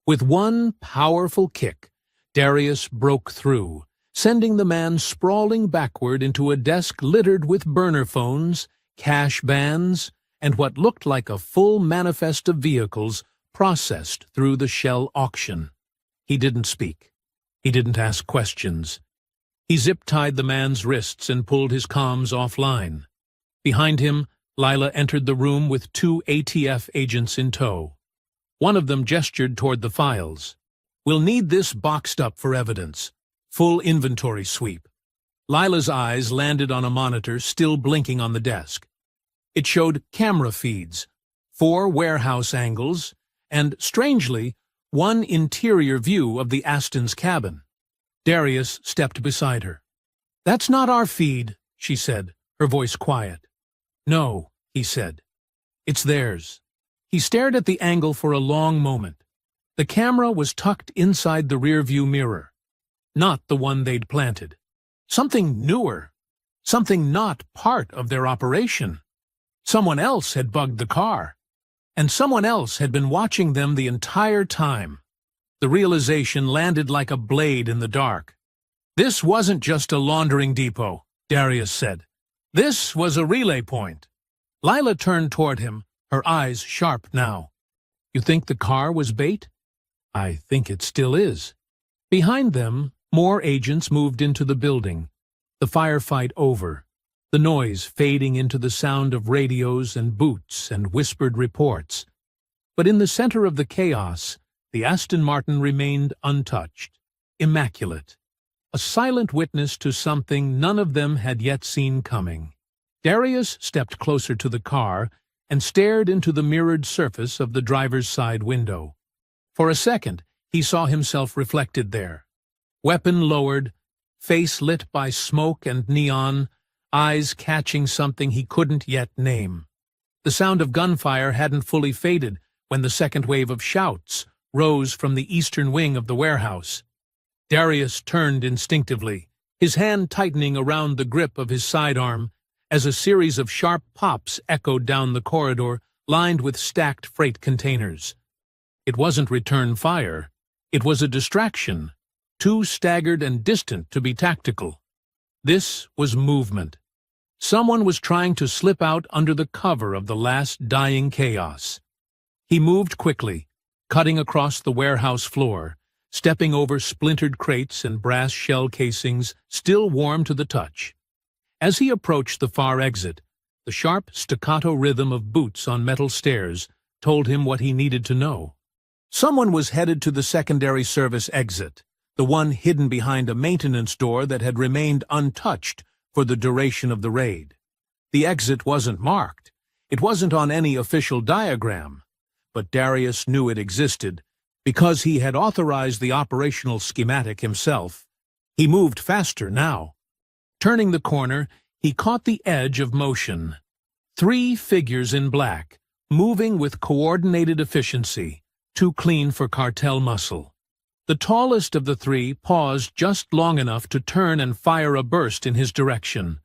With one powerful kick, Darius broke through, sending the man sprawling backward into a desk littered with burner phones, cash vans, and what looked like a full manifest of vehicles processed through the Shell auction. He didn't speak. He didn't ask questions. He zip-tied the man's wrists and pulled his comms offline. Behind him, Lila entered the room with two ATF agents in tow. One of them gestured toward the files. "We'll need this boxed up for evidence. Full inventory sweep." Lila's eyes landed on a monitor still blinking on the desk. It showed camera feeds, 4 warehouse angles, and, strangely, one interior view of the Aston's cabin. Darius stepped beside her. "That's not our feed," she said, her voice quiet. "No," he said. "It's theirs." He stared at the angle for a long moment. The camera was tucked inside the rearview mirror. Not the one they'd planted. Something newer. Something not part of their operation. Someone else had bugged the car. And someone else had been watching them the entire time. The realization landed like a blade in the dark. "This wasn't just a laundering depot," Darius said. "This was a relay point." Lila turned toward him, her eyes sharp now. "You think the car was bait?" "I think it still is." Behind them, more agents moved into the building, the firefight over, the noise fading into the sound of radios and boots and whispered reports. But in the center of the chaos, the Aston Martin remained untouched, immaculate, a silent witness to something none of them had yet seen coming. Darius stepped closer to the car and stared into the mirrored surface of the driver's side window. For a second, he saw himself reflected there. Weapon lowered, face lit by smoke and neon, eyes catching something he couldn't yet name. The sound of gunfire hadn't fully faded when the second wave of shouts rose from the eastern wing of the warehouse. Darius turned instinctively, his hand tightening around the grip of his sidearm as a series of sharp pops echoed down the corridor lined with stacked freight containers. It wasn't return fire. It was a distraction, too staggered and distant to be tactical. This was movement. Someone was trying to slip out under the cover of the last dying chaos. He moved quickly, cutting across the warehouse floor, stepping over splintered crates and brass shell casings still warm to the touch. As he approached the far exit, the sharp staccato rhythm of boots on metal stairs told him what he needed to know. Someone was headed to the secondary service exit, the one hidden behind a maintenance door that had remained untouched for the duration of the raid. The exit wasn't marked. It wasn't on any official diagram, but Darius knew it existed because he had authorized the operational schematic himself. He moved faster now. Turning the corner, he caught the edge of motion. 3 figures in black, moving with coordinated efficiency, too clean for cartel muscle. The tallest of the 3 paused just long enough to turn and fire a burst in his direction,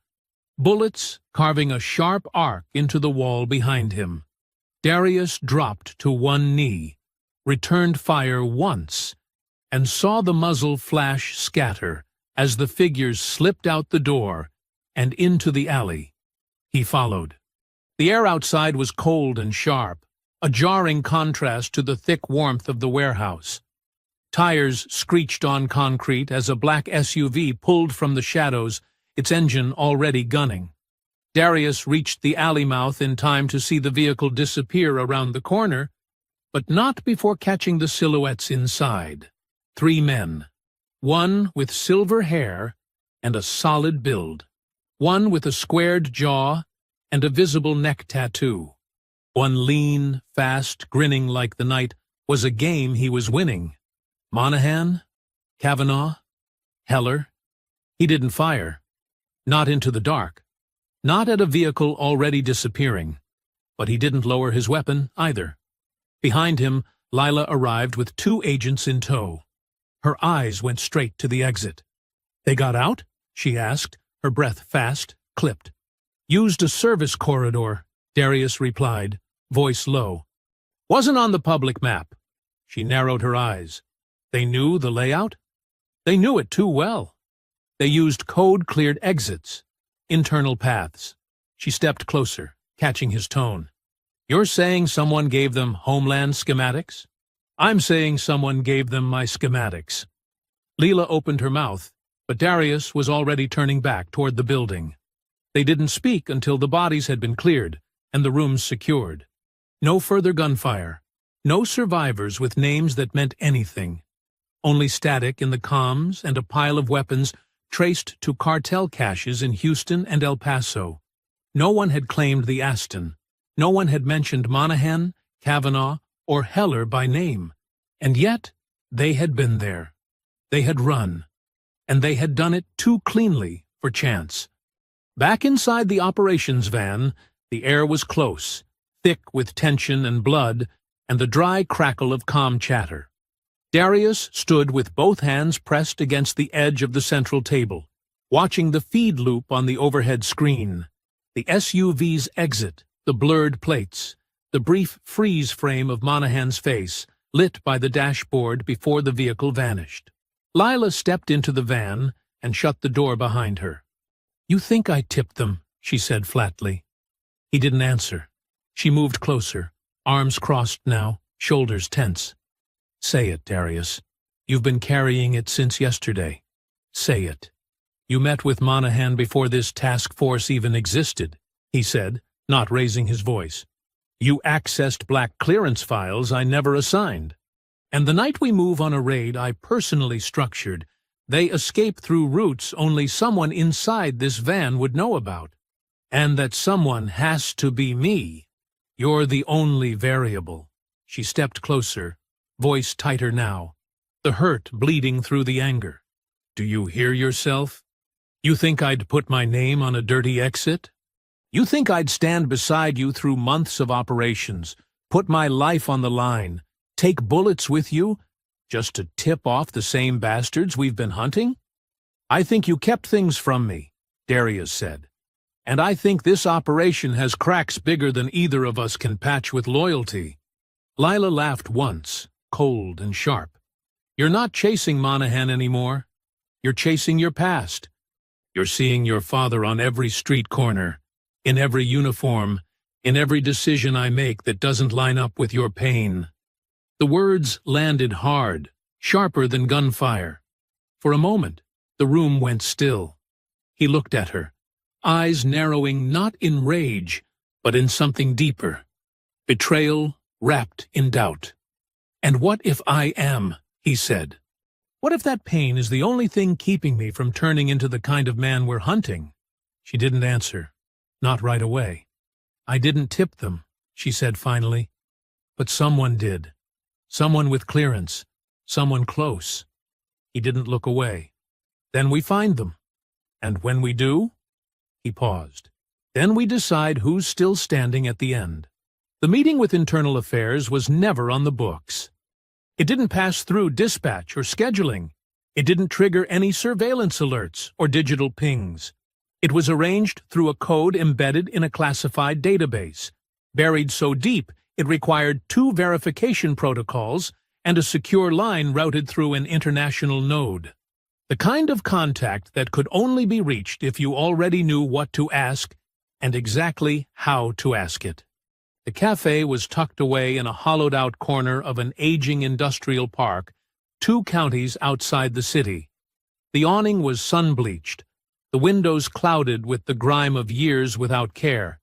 bullets carving a sharp arc into the wall behind him. Darius dropped to one knee, returned fire once, and saw the muzzle flash scatter as the figures slipped out the door and into the alley. He followed. The air outside was cold and sharp, a jarring contrast to the thick warmth of the warehouse. Tires screeched on concrete as a black SUV pulled from the shadows, its engine already gunning. Darius reached the alley mouth in time to see the vehicle disappear around the corner, but not before catching the silhouettes inside. 3 men. One with silver hair and a solid build. One with a squared jaw and a visible neck tattoo. One lean, fast, grinning like the night was a game he was winning. Monahan? Kavanaugh? Heller? He didn't fire. Not into the dark. Not at a vehicle already disappearing. But he didn't lower his weapon either. Behind him, Lila arrived with 2 agents in tow. Her eyes went straight to the exit. "They got out?" she asked, her breath fast, clipped. "Used a service corridor," Darius replied, voice low. "Wasn't on the public map." She narrowed her eyes. They knew the layout? They knew it too well. They used code-cleared exits, internal paths. She stepped closer, catching his tone. "You're saying someone gave them Homeland schematics?" "I'm saying someone gave them my schematics." Leela opened her mouth, but Darius was already turning back toward the building. They didn't speak until the bodies had been cleared and the rooms secured. No further gunfire. No survivors with names that meant anything. Only static in the comms and a pile of weapons traced to cartel caches in Houston and El Paso. No one had claimed the Aston. No one had mentioned Monahan, Kavanaugh, or Heller by name. And yet, they had been there. They had run. And they had done it too cleanly for chance. Back inside the operations van, the air was close, thick with tension and blood, and the dry crackle of comm chatter. Darius stood with both hands pressed against the edge of the central table, watching the feed loop on the overhead screen, the SUV's exit, the blurred plates, the brief freeze frame of Monahan's face, lit by the dashboard before the vehicle vanished. Lila stepped into the van and shut the door behind her. "You think I tipped them," she said flatly. He didn't answer. She moved closer, arms crossed now, shoulders tense. Say it, Darius. You've been carrying it since yesterday. Say it. You met with Monahan before this task force even existed, he said, not raising his voice. You accessed black clearance files I never assigned. And the night we move on a raid I personally structured, they escape through routes only someone inside this van would know about. And that someone has to be me. You're the only variable. She stepped closer, voice tighter now, the hurt bleeding through the anger. Do you hear yourself? You think I'd put my name on a dirty exit? You think I'd stand beside you through months of operations, put my life on the line, take bullets with you, just to tip off the same bastards we've been hunting? I think you kept things from me, Darius said. And I think this operation has cracks bigger than either of us can patch with loyalty. Lila laughed once, cold and sharp. You're not chasing Monahan anymore. You're chasing your past. You're seeing your father on every street corner, in every uniform, in every decision I make that doesn't line up with your pain. The words landed hard, sharper than gunfire. For a moment, the room went still. He looked at her, eyes narrowing not in rage, but in something deeper. Betrayal wrapped in doubt. And what if I am, he said. What if that pain is the only thing keeping me from turning into the kind of man we're hunting? She didn't answer, not right away. I didn't tip them, she said finally. But someone did. Someone with clearance. Someone close. He didn't look away. Then we find them. And when we do? He paused. Then we decide who's still standing at the end. The meeting with Internal Affairs was never on the books. It didn't pass through dispatch or scheduling. It didn't trigger any surveillance alerts or digital pings. It was arranged through a code embedded in a classified database, buried so deep it required 2 verification protocols and a secure line routed through an international node. The kind of contact that could only be reached if you already knew what to ask and exactly how to ask it. The cafe was tucked away in a hollowed-out corner of an aging industrial park, 2 counties outside the city. The awning was sun-bleached, the windows clouded with the grime of years without care,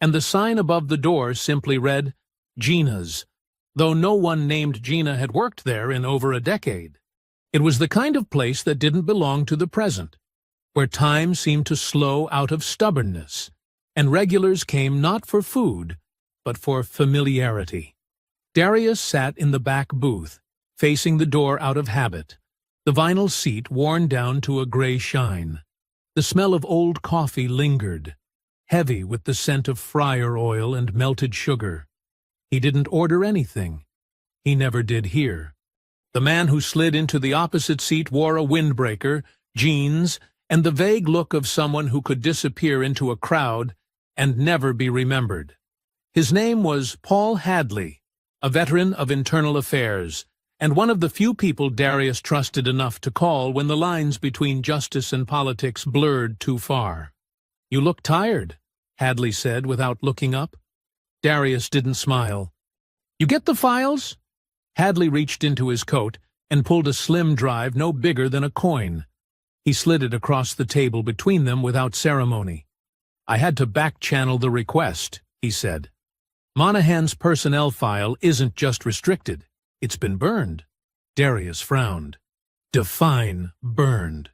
and the sign above the door simply read, Gina's, though no one named Gina had worked there in over a decade. It was the kind of place that didn't belong to the present, where time seemed to slow out of stubbornness, and regulars came not for food, but for familiarity. Darius sat in the back booth, facing the door out of habit, the vinyl seat worn down to a gray shine. The smell of old coffee lingered, heavy with the scent of fryer oil and melted sugar. He didn't order anything. He never did here. The man who slid into the opposite seat wore a windbreaker, jeans, and the vague look of someone who could disappear into a crowd and never be remembered. His name was Paul Hadley, a veteran of Internal Affairs, and one of the few people Darius trusted enough to call when the lines between justice and politics blurred too far. You look tired, Hadley said without looking up. Darius didn't smile. You get the files? Hadley reached into his coat and pulled a slim drive no bigger than a coin. He slid it across the table between them without ceremony. I had to back-channel the request, he said. Monahan's personnel file isn't just restricted. It's been burned. Darius frowned. Define burned.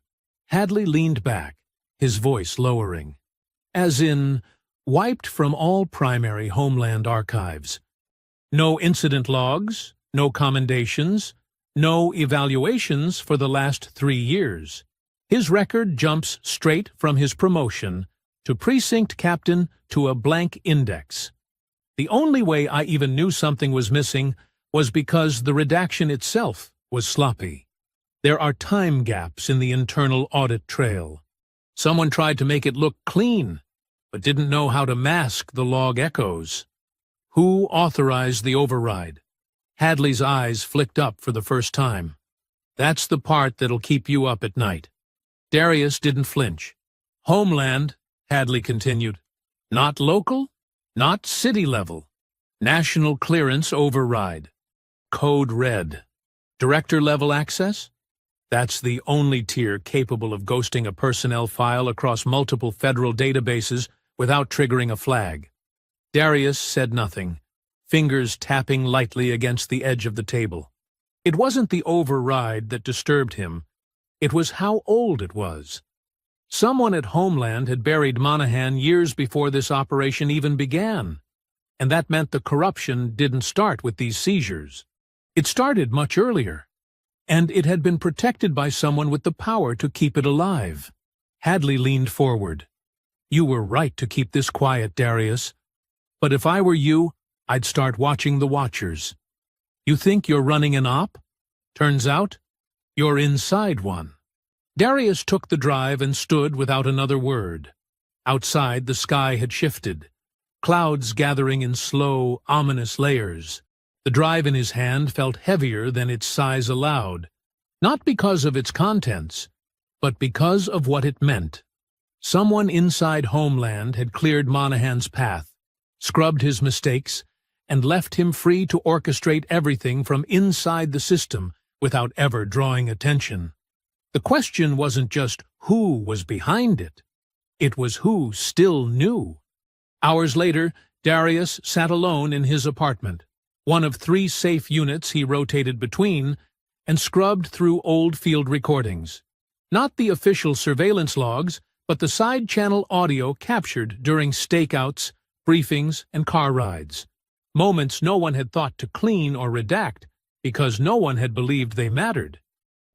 Hadley leaned back, his voice lowering. As in, wiped from all primary Homeland archives. No incident logs, no commendations, no evaluations for the last 3 years. His record jumps straight from his promotion to precinct captain to a blank index. The only way I even knew something was missing was because the redaction itself was sloppy. There are time gaps in the internal audit trail. Someone tried to make it look clean, but didn't know how to mask the log echoes. Who authorized the override? Hadley's eyes flicked up for the first time. That's the part that'll keep you up at night. Darius didn't flinch. Homeland, Hadley continued. Not local? Not city level. National clearance override. Code red. Director level access? That's the only tier capable of ghosting a personnel file across multiple federal databases without triggering a flag. Darius said nothing, fingers tapping lightly against the edge of the table. It wasn't the override that disturbed him. It was how old it was. Someone at Homeland had buried Monahan years before this operation even began, and that meant the corruption didn't start with these seizures. It started much earlier, and it had been protected by someone with the power to keep it alive. Hadley leaned forward. You were right to keep this quiet, Darius. But if I were you, I'd start watching the watchers. You think you're running an op? Turns out, you're inside one. Darius took the drive and stood without another word. Outside, the sky had shifted, clouds gathering in slow, ominous layers. The drive in his hand felt heavier than its size allowed, not because of its contents, but because of what it meant. Someone inside Homeland had cleared Monahan's path, scrubbed his mistakes, and left him free to orchestrate everything from inside the system without ever drawing attention. The question wasn't just who was behind it. It was who still knew. Hours later, Darius sat alone in his apartment, one of 3 safe units he rotated between, and scrubbed through old field recordings. Not the official surveillance logs, but the side-channel audio captured during stakeouts, briefings, and car rides. Moments no one had thought to clean or redact, because no one had believed they mattered.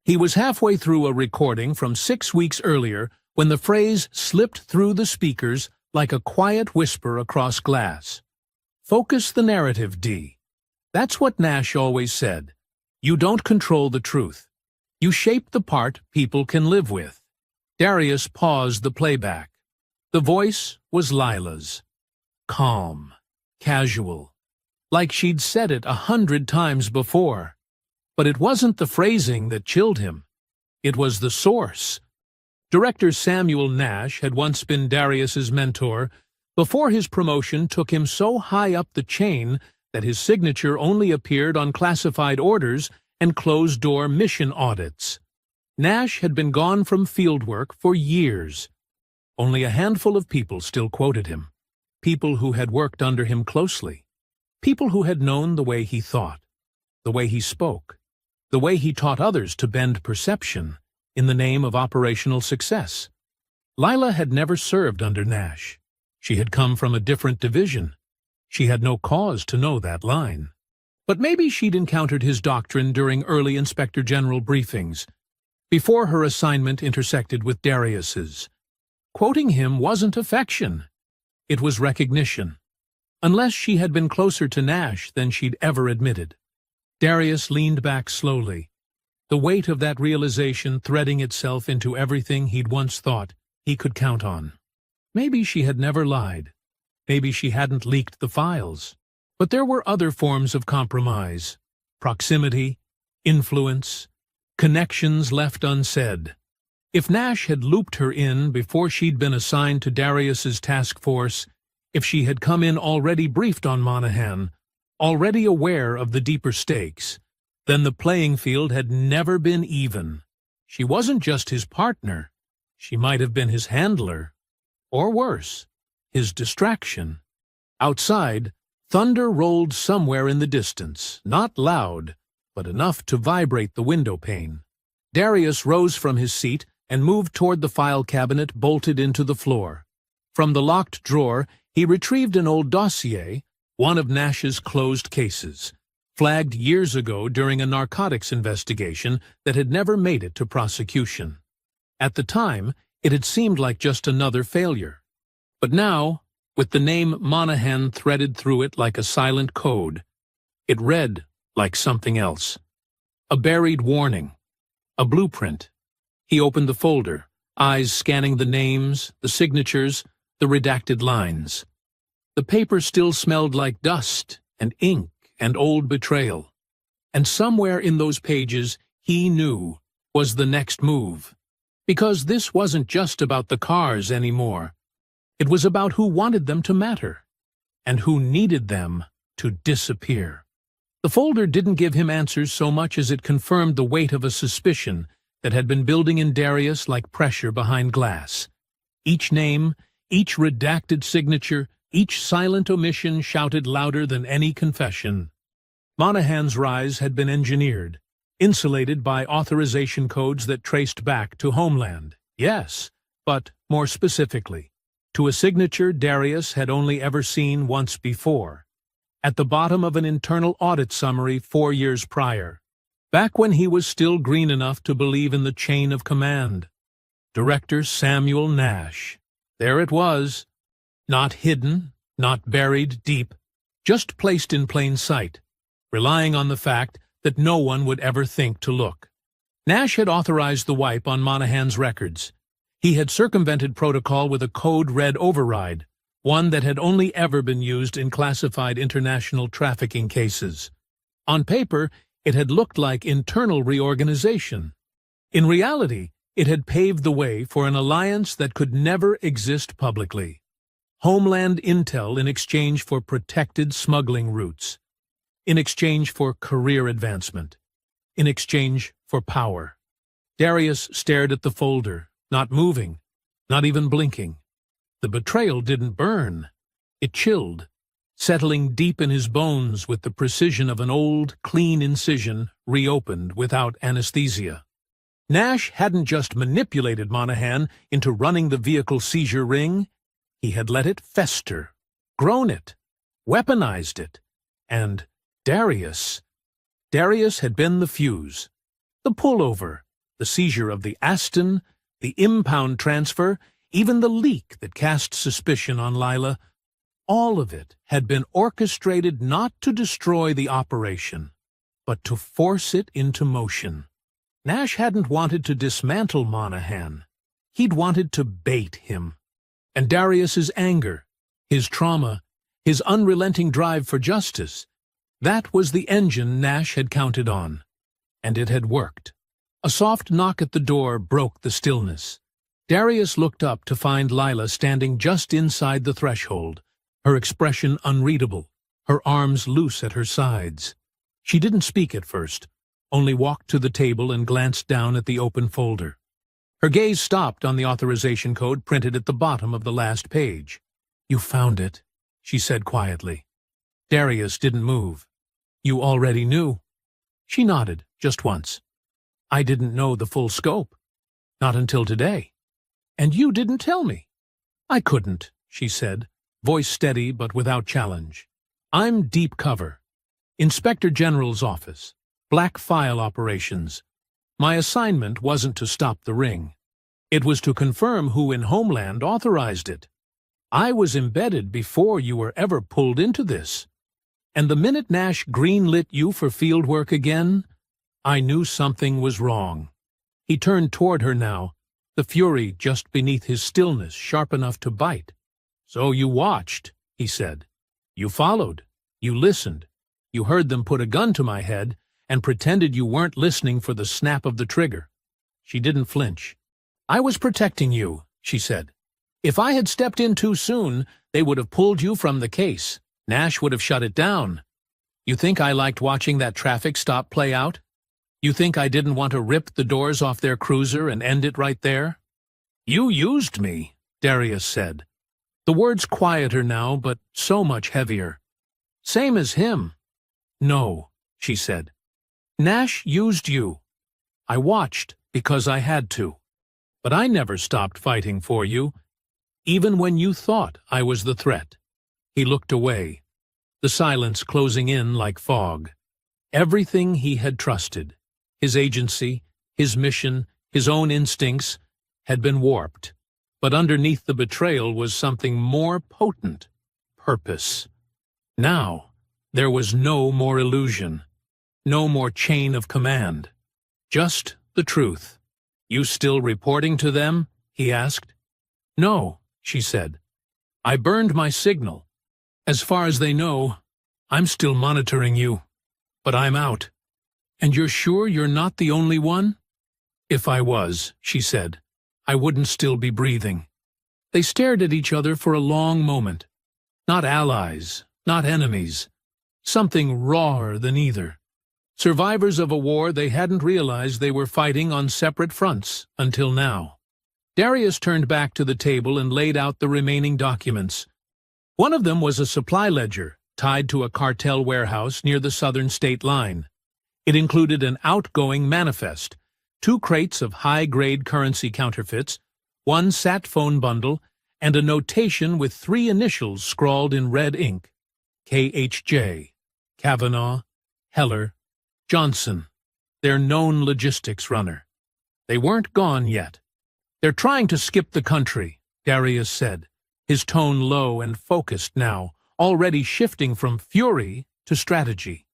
He was halfway through a recording from 6 weeks earlier when the phrase slipped through the speakers like a quiet whisper across glass. Focus the narrative, D. That's what Nash always said. You don't control the truth. You shape the part people can live with. Darius paused the playback. The voice was Lila's. Calm, casual, like she'd said it 100 times before. But it wasn't the phrasing that chilled him. It was the source. Director Samuel Nash had once been Darius's mentor before his promotion took him so high up the chain that his signature only appeared on classified orders and closed-door mission audits. Nash had been gone from fieldwork for years. Only a handful of people still quoted him. People who had worked under him closely. People who had known the way he thought, the way he spoke, the way he taught others to bend perception in the name of operational success. Lila had never served under Nash. She had come from a different division. She had no cause to know that line. But maybe she'd encountered his doctrine during early Inspector General briefings, before her assignment intersected with Darius's. Quoting him wasn't affection. It was recognition. Unless she had been closer to Nash than she'd ever admitted. Darius leaned back slowly, the weight of that realization threading itself into everything he'd once thought he could count on. Maybe she had never lied. Maybe she hadn't leaked the files. But there were other forms of compromise. Proximity, influence, connections left unsaid. If Nash had looped her in before she'd been assigned to Darius's task force, if she had come in already briefed on Monahan, already aware of the deeper stakes, then the playing field had never been even. She wasn't just his partner. She might have been his handler. Or worse, his distraction. Outside, thunder rolled somewhere in the distance, not loud, but enough to vibrate the window pane. Darius rose from his seat and moved toward the file cabinet bolted into the floor. From the locked drawer, he retrieved an old dossier, one of Nash's closed cases, flagged years ago during a narcotics investigation that had never made it to prosecution. At the time, it had seemed like just another failure. But now, with the name Monahan threaded through it like a silent code, it read like something else. A buried warning. A blueprint. He opened the folder, eyes scanning the names, the signatures, the redacted lines. The paper still smelled like dust and ink and old betrayal. And somewhere in those pages, he knew, was the next move. Because this wasn't just about the cars anymore. It was about who wanted them to matter. and who needed them to disappear. The folder didn't give him answers so much as it confirmed the weight of a suspicion that had been building in Darius like pressure behind glass. Each name, each redacted signature, each silent omission shouted louder than any confession. Monahan's rise had been engineered, insulated by authorization codes that traced back to Homeland. Yes, but more specifically, to a signature Darius had only ever seen once before, at the bottom of an internal audit summary 4 years prior, back when he was still green enough to believe in the chain of command. Director Samuel Nash. There it was, not hidden, not buried deep, just placed in plain sight, relying on the fact that no one would ever think to look. Nash had authorized the wipe on Monahan's records. He had circumvented protocol with a code-red override, one that had only ever been used in classified international trafficking cases. On paper, it had looked like internal reorganization. In reality, it had paved the way for an alliance that could never exist publicly. Homeland intel in exchange for protected smuggling routes, in exchange for career advancement, in exchange for power. Darius stared at the folder, not moving, not even blinking. The betrayal didn't burn. It chilled, settling deep in his bones with the precision of an old, clean incision reopened without anesthesia. Nash hadn't just manipulated Monahan into running the vehicle seizure ring. He had let it fester, grown it, weaponized it, and Darius had been the fuse, the pullover, the seizure of the Aston, the impound transfer, even the leak that cast suspicion on Lila. All of it had been orchestrated not to destroy the operation, but to force it into motion. Nash hadn't wanted to dismantle Monahan. He'd wanted to bait him. And Darius's anger, his trauma, his unrelenting drive for justice, that was the engine Nash had counted on. And it had worked. A soft knock at the door broke the stillness. Darius looked up to find Lila standing just inside the threshold, her expression unreadable, her arms loose at her sides. She didn't speak at first, only walked to the table and glanced down at the open folder. Her gaze stopped on the authorization code printed at the bottom of the last page. "You found it," she said quietly. Darius didn't move. "You already knew?" She nodded, just once. "I didn't know the full scope. Not until today. And you didn't tell me." "I couldn't," she said, voice steady but without challenge. "I'm deep cover. Inspector General's office. Black file operations. My assignment wasn't to stop the ring. It was to confirm who in Homeland authorized it. I was embedded before you were ever pulled into this. And the minute Nash greenlit you for field work again, I knew something was wrong." He turned toward her now, the fury just beneath his stillness sharp enough to bite. "So you watched," he said. "You followed. You listened. You heard them put a gun to my head and pretended you weren't listening for the snap of the trigger." She didn't flinch. "I was protecting you," she said. "If I had stepped in too soon, they would have pulled you from the case. Nash would have shut it down. You think I liked watching that traffic stop play out? You think I didn't want to rip the doors off their cruiser and end it right there?" "You used me," Darius said. The words quieter now, but so much heavier. "Same as him." "No," she said. "Nash used you. I watched because I had to. But I never stopped fighting for you, even when you thought I was the threat." He looked away, the silence closing in like fog. Everything he had trusted, his agency, his mission, his own instincts, had been warped. But underneath the betrayal was something more potent: purpose. Now, there was no more illusion, no more chain of command. Just the truth. "You still reporting to them?" he asked. "No," she said. "I burned my signal. As far as they know, I'm still monitoring you. But I'm out. And you're sure you're not the only one?" "If I was," she said, "I wouldn't still be breathing." They stared at each other for a long moment. Not allies, not enemies. Something rawer than either. Survivors of a war they hadn't realized they were fighting on separate fronts until now. Darius turned back to the table and laid out the remaining documents. One of them was a supply ledger tied to a cartel warehouse near the southern state line. It included an outgoing manifest, 2 crates of high-grade currency counterfeits, 1 sat phone bundle, and a notation with 3 initials scrawled in red ink: KHJ, Kavanaugh, Heller, Johnson, their known logistics runner. They weren't gone yet. "They're trying to skip the country," Darius said, his tone low and focused now, already shifting from fury to strategy.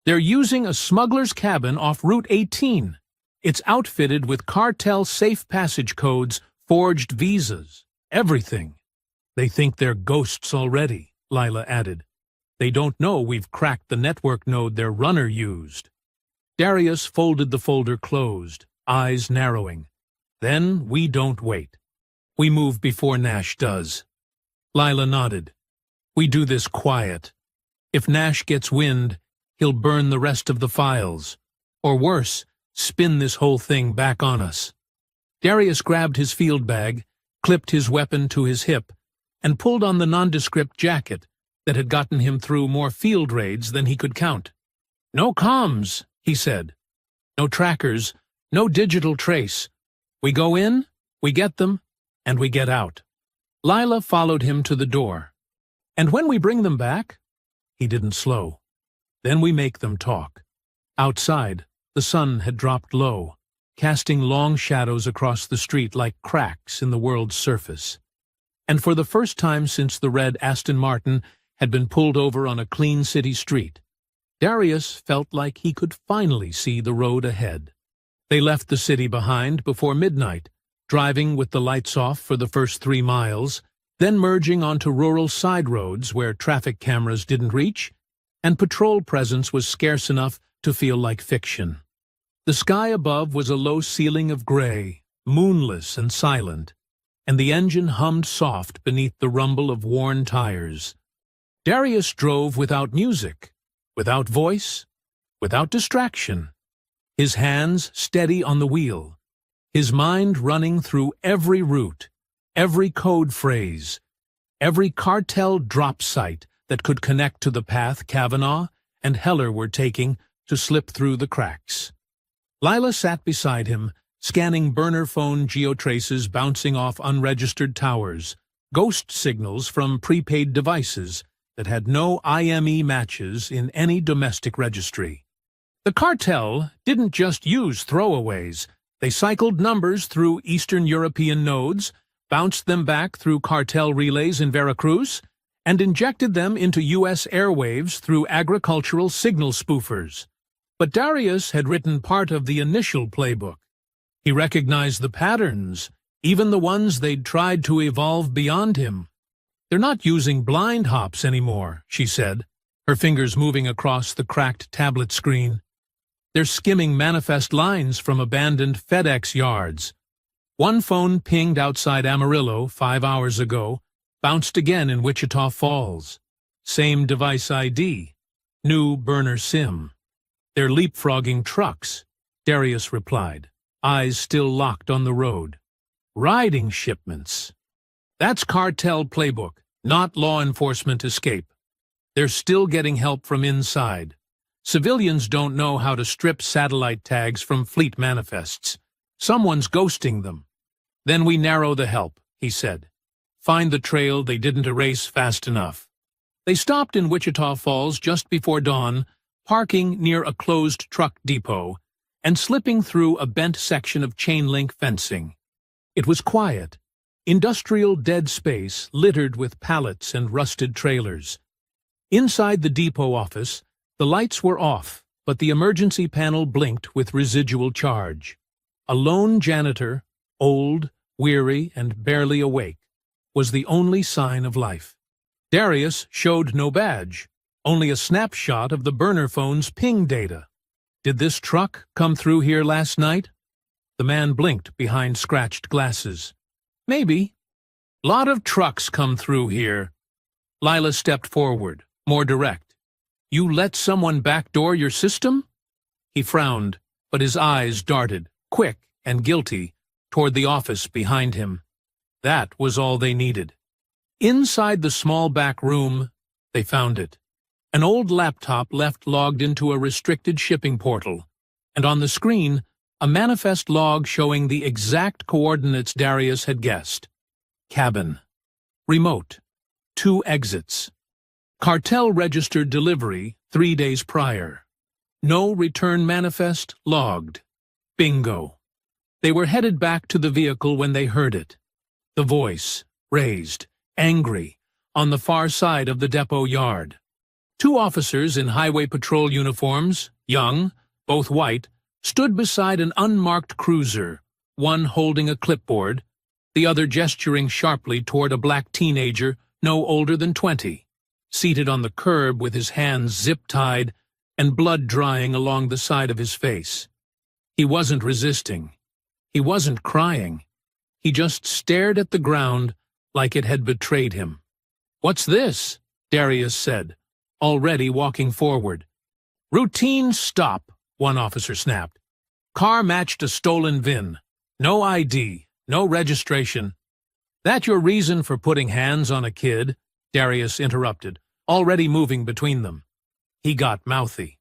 "They're using a smuggler's cabin off Route 18. It's outfitted with cartel safe passage codes, forged visas, everything." "They think they're ghosts already," Lila added. "They don't know we've cracked the network node their runner used." Darius folded the folder closed, eyes narrowing. "Then we don't wait. We move before Nash does." Lila nodded. "We do this quiet. If Nash gets wind, he'll burn the rest of the files. Or worse, spin this whole thing back on us." Darius grabbed his field bag, clipped his weapon to his hip, and pulled on the nondescript jacket that had gotten him through more field raids than he could count. "No comms," he said. "No trackers, no digital trace. We go in, we get them, and we get out." Lila followed him to the door. "And when we bring them back," he didn't slow, "then we make them talk." Outside, the sun had dropped low, casting long shadows across the street like cracks in the world's surface. And for the first time since the red Aston Martin had been pulled over on a clean city street, Darius felt like he could finally see the road ahead. They left the city behind before midnight, driving with the lights off for the first 3 miles, then merging onto rural side roads where traffic cameras didn't reach, and patrol presence was scarce enough to feel like fiction. The sky above was a low ceiling of gray, moonless and silent, and the engine hummed soft beneath the rumble of worn tires. Darius drove without music, without voice, without distraction, his hands steady on the wheel, his mind running through every route, every code phrase, every cartel drop site that could connect to the path Kavanaugh and Heller were taking to slip through the cracks. Lila sat beside him, scanning burner phone geotraces bouncing off unregistered towers, ghost signals from prepaid devices that had no IME matches in any domestic registry. The cartel didn't just use throwaways. They cycled numbers through Eastern European nodes, bounced them back through cartel relays in Veracruz, and injected them into U.S. airwaves through agricultural signal spoofers. But Darius had written part of the initial playbook. He recognized the patterns, even the ones they'd tried to evolve beyond him. "They're not using blind hops anymore," she said, her fingers moving across the cracked tablet screen. "They're skimming manifest lines from abandoned FedEx yards. One phone pinged outside Amarillo 5 hours ago, bounced again in Wichita Falls. Same device ID, new burner SIM. They're leapfrogging trucks," Darius replied, eyes still locked on the road. "Riding shipments. That's cartel playbook, not law enforcement escape. They're still getting help from inside. Civilians don't know how to strip satellite tags from fleet manifests. Someone's ghosting them. Then we narrow the help," he said. "Find the trail they didn't erase fast enough." They stopped in Wichita Falls just before dawn, parking near a closed truck depot, and slipping through a bent section of chain-link fencing. It was quiet, industrial dead space littered with pallets and rusted trailers. Inside the depot office, the lights were off, but the emergency panel blinked with residual charge. A lone janitor, old, weary, and barely awake, was the only sign of life. Darius showed no badge, only a snapshot of the burner phone's ping data. "Did this truck come through here last night?" The man blinked behind scratched glasses. "Maybe. Lot of trucks come through here. Lila stepped forward, more direct. You let someone backdoor your system? He frowned, but his eyes darted, quick and guilty, toward the office behind him. That was all they needed. Inside the small back room, they found it. An old laptop left logged into a restricted shipping portal, and on the screen, a manifest log showing the exact coordinates Darius had guessed. Cabin. Remote. 2 exits. Cartel-registered delivery 3 days prior. No return manifest logged. Bingo. They were headed back to the vehicle when they heard it. The voice, raised, angry, on the far side of the depot yard. 2 officers in highway patrol uniforms, young, both white, stood beside an unmarked cruiser, one holding a clipboard, the other gesturing sharply toward a black teenager no older than 20, seated on the curb with his hands zip-tied and blood drying along the side of his face. He wasn't resisting. He wasn't crying. He just stared at the ground like it had betrayed him. "What's this?" Darius said, already walking forward. "Routine stop," one officer snapped. "Car matched a stolen VIN. No ID, no registration." "That your reason for putting hands on a kid?" Darius interrupted, already moving between them. He got mouthy.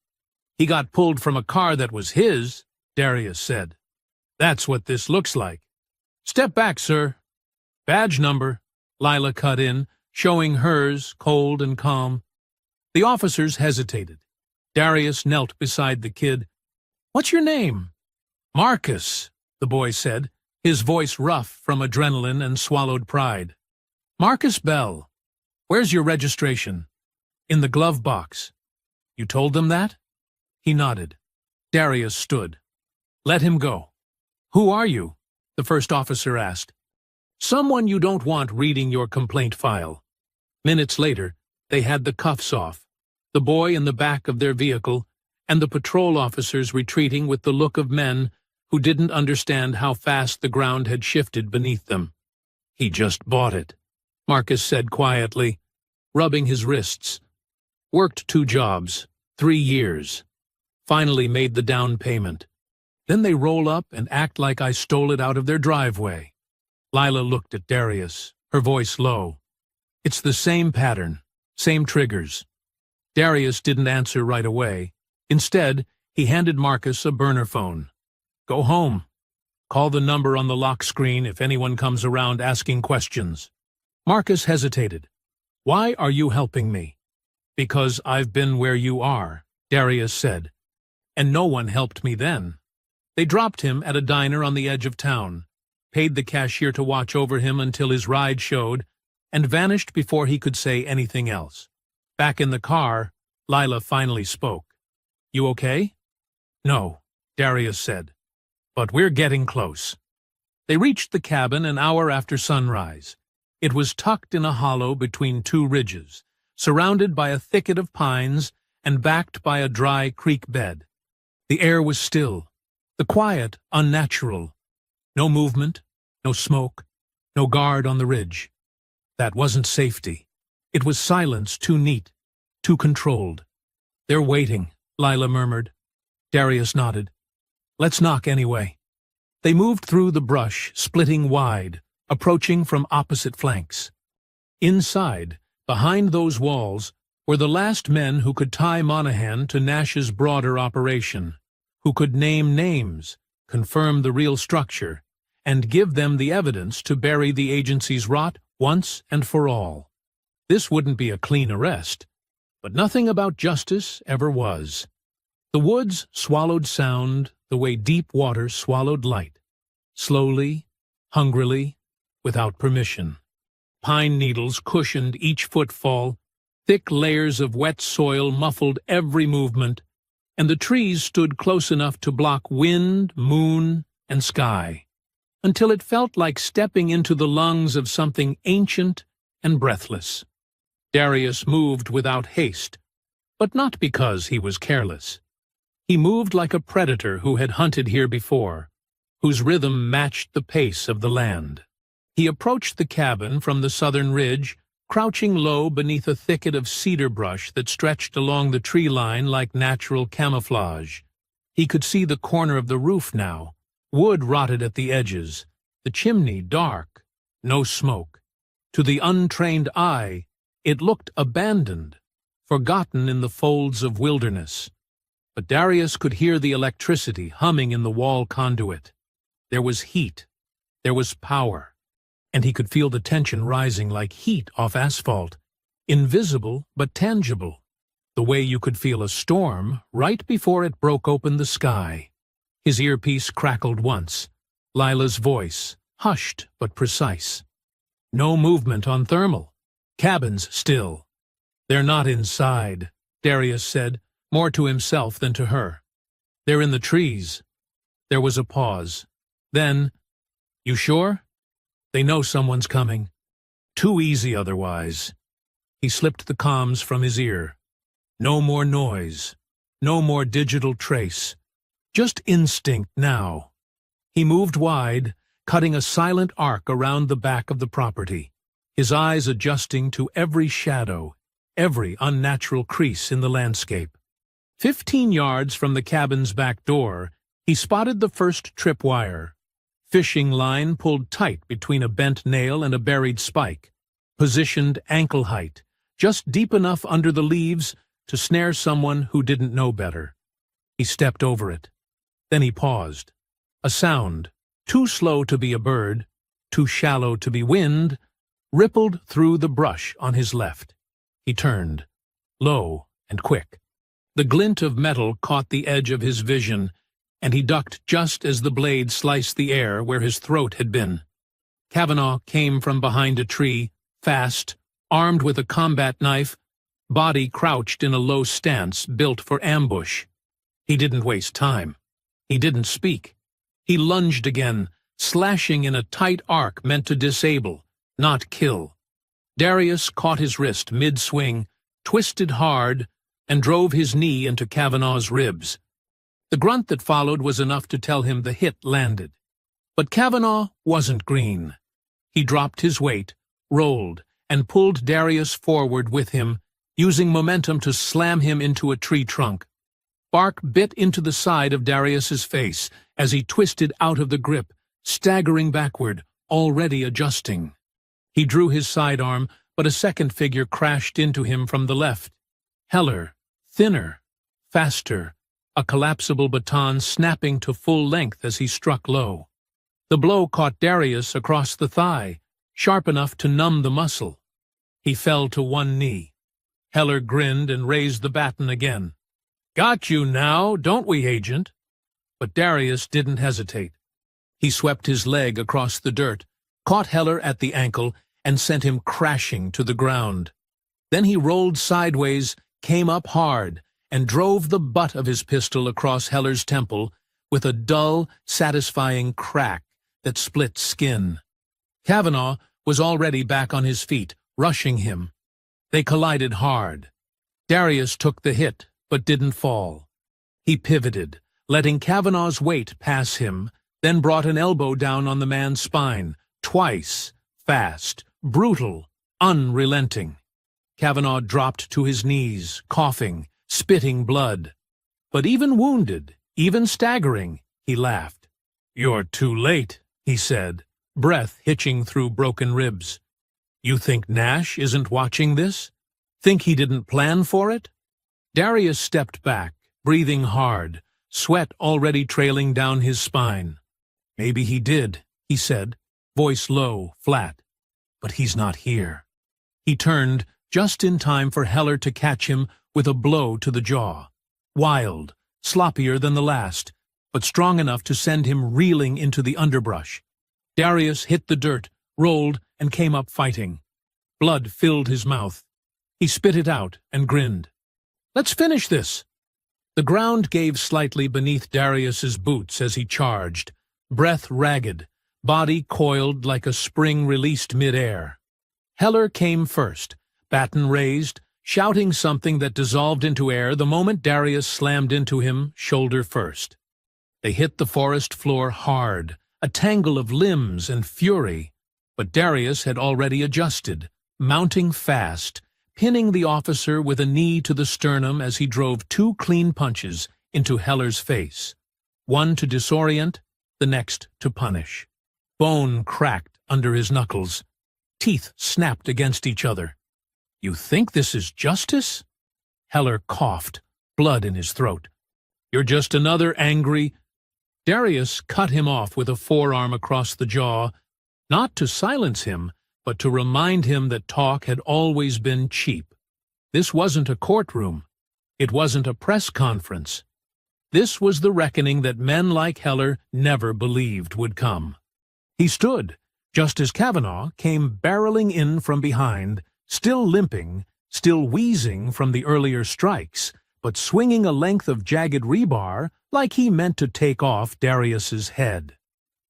"He got pulled from a car that was his," Darius said. "That's what this looks like." "Step back, sir." "Badge number," Lila cut in, showing hers, cold and calm. The officers hesitated. Darius knelt beside the kid. "What's your name?" "Marcus," the boy said, his voice rough from adrenaline and swallowed pride. "Marcus Bell. Where's your registration?" "In the glove box." "You told them that?" He nodded. Darius stood. "Let him go." "Who are you?" the first officer asked. "Someone you don't want reading your complaint file." Minutes later, they had the cuffs off, the boy in the back of their vehicle, and the patrol officers retreating with the look of men who didn't understand how fast the ground had shifted beneath them. "He just bought it," Marcus said quietly, rubbing his wrists. "Worked 2 jobs, 3 years. Finally made the down payment. Then they roll up and act like I stole it out of their driveway." Lila looked at Darius, her voice low. "It's the same pattern, same triggers." Darius didn't answer right away. Instead, he handed Marcus a burner phone. "Go home. Call the number on the lock screen if anyone comes around asking questions." Marcus hesitated. "Why are you helping me?" "Because I've been where you are," Darius said. "And no one helped me then." They dropped him at a diner on the edge of town, paid the cashier to watch over him until his ride showed, and vanished before he could say anything else. Back in the car, Lila finally spoke. "You okay?" "No," Darius said. "But we're getting close." They reached the cabin an hour after sunrise. It was tucked in a hollow between 2 ridges, surrounded by a thicket of pines and backed by a dry creek bed. The air was still, the quiet unnatural. No movement, no smoke, no guard on the ridge. That wasn't safety. It was silence too neat, too controlled. "They're waiting," Lila murmured. Darius nodded. "Let's knock anyway." They moved through the brush, splitting wide, approaching from opposite flanks. Inside, behind those walls, were the last men who could tie Monahan to Nash's broader operation, who could name names, confirm the real structure, and give them the evidence to bury the agency's rot once and for all. This wouldn't be a clean arrest, but nothing about justice ever was. The woods swallowed sound the way deep water swallowed light, slowly, hungrily, without permission. Pine needles cushioned each footfall, thick layers of wet soil muffled every movement, and the trees stood close enough to block wind, moon, and sky, until it felt like stepping into the lungs of something ancient and breathless. Darius moved without haste, but not because he was careless. He moved like a predator who had hunted here before, whose rhythm matched the pace of the land. He approached the cabin from the southern ridge, crouching low beneath a thicket of cedar brush that stretched along the tree line like natural camouflage. He could see the corner of the roof now, wood rotted at the edges, the chimney dark, no smoke. To the untrained eye, it looked abandoned, forgotten in the folds of wilderness. But Darius could hear the electricity humming in the wall conduit. There was heat, there was power, and he could feel the tension rising like heat off asphalt, invisible but tangible, the way you could feel a storm right before it broke open the sky. His earpiece crackled once, Lila's voice, hushed but precise. No movement on thermal. Cabins still. They're not inside, Darius said, more to himself than to her. They're in the trees. There was a pause. Then, you sure? They know someone's coming. Too easy otherwise. He slipped the comms from his ear. No more noise. No more digital trace. Just instinct now. He moved wide, cutting a silent arc around the back of the property, his eyes adjusting to every shadow, every unnatural crease in the landscape. 15 yards from the cabin's back door, he spotted the first tripwire. Fishing line pulled tight between a bent nail and a buried spike, positioned ankle height, just deep enough under the leaves to snare someone who didn't know better. He stepped over it. Then he paused. A sound, too slow to be a bird, too shallow to be wind, rippled through the brush on his left. He turned, low and quick. The glint of metal caught the edge of his vision, and he ducked just as the blade sliced the air where his throat had been. Kavanaugh came from behind a tree, fast, armed with a combat knife, body crouched in a low stance built for ambush. He didn't waste time. He didn't speak. He lunged again, slashing in a tight arc meant to disable, not kill. Darius caught his wrist mid-swing, twisted hard, and drove his knee into Kavanaugh's ribs. The grunt that followed was enough to tell him the hit landed. But Kavanaugh wasn't green. He dropped his weight, rolled, and pulled Darius forward with him, using momentum to slam him into a tree trunk. Bark bit into the side of Darius's face as he twisted out of the grip, staggering backward, already adjusting. He drew his sidearm, but a second figure crashed into him from the left. Heller, thinner, faster, a collapsible baton snapping to full length as he struck low. The blow caught Darius across the thigh, sharp enough to numb the muscle. He fell to one knee. Heller grinned and raised the baton again. "Got you now, don't we, Agent?" But Darius didn't hesitate. He swept his leg across the dirt, caught Heller at the ankle, and sent him crashing to the ground. Then he rolled sideways, came up hard, and drove the butt of his pistol across Heller's temple with a dull, satisfying crack that split skin. Kavanaugh was already back on his feet, rushing him. They collided hard. Darius took the hit, but didn't fall. He pivoted, letting Kavanaugh's weight pass him, then brought an elbow down on the man's spine, twice, fast, brutal, unrelenting. Kavanaugh dropped to his knees, coughing, spitting blood. But even wounded, even staggering, he laughed. "You're too late," he said, breath hitching through broken ribs. "You think Nash isn't watching this? Think he didn't plan for it?" Darius stepped back, breathing hard, sweat already trailing down his spine. "Maybe he did," he said, voice low, flat. "But he's not here." He turned just in time for Heller to catch him with a blow to the jaw. Wild, sloppier than the last, but strong enough to send him reeling into the underbrush. Darius hit the dirt, rolled, and came up fighting. Blood filled his mouth. He spit it out and grinned. "Let's finish this." The ground gave slightly beneath Darius's boots as he charged, breath ragged, body coiled like a spring released mid-air. Heller came first, baton raised, shouting something that dissolved into air the moment Darius slammed into him, shoulder first. They hit the forest floor hard, a tangle of limbs and fury, but Darius had already adjusted, mounting fast, pinning the officer with a knee to the sternum as he drove 2 clean punches into Heller's face, one to disorient, the next to punish. Bone cracked under his knuckles. Teeth snapped against each other. "You think this is justice?" Heller coughed, blood in his throat. "You're just another angry—" Darius cut him off with a forearm across the jaw, not to silence him, but to remind him that talk had always been cheap. This wasn't a courtroom. It wasn't a press conference. This was the reckoning that men like Heller never believed would come. He stood, just as Kavanaugh came barreling in from behind, still limping, still wheezing from the earlier strikes, but swinging a length of jagged rebar like he meant to take off Darius's head.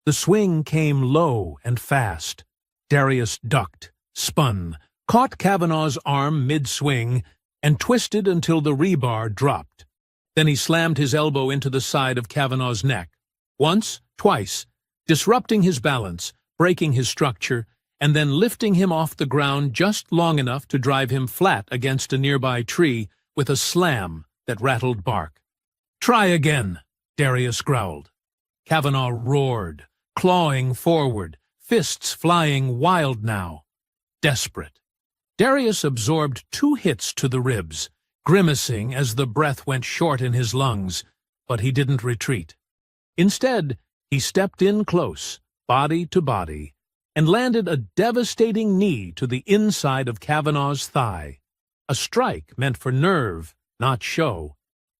The swing came low and fast. Darius ducked, spun, caught Kavanaugh's arm mid-swing, and twisted until the rebar dropped. Then he slammed his elbow into the side of Kavanaugh's neck. Once, twice, disrupting his balance, breaking his structure, and then lifting him off the ground just long enough to drive him flat against a nearby tree with a slam that rattled bark. "Try again," Darius growled. Kavanaugh roared, clawing forward, fists flying wild now. Desperate. Darius absorbed 2 hits to the ribs, grimacing as the breath went short in his lungs, but he didn't retreat. Instead, he stepped in close, body to body, and landed a devastating knee to the inside of Kavanaugh's thigh, a strike meant for nerve, not show,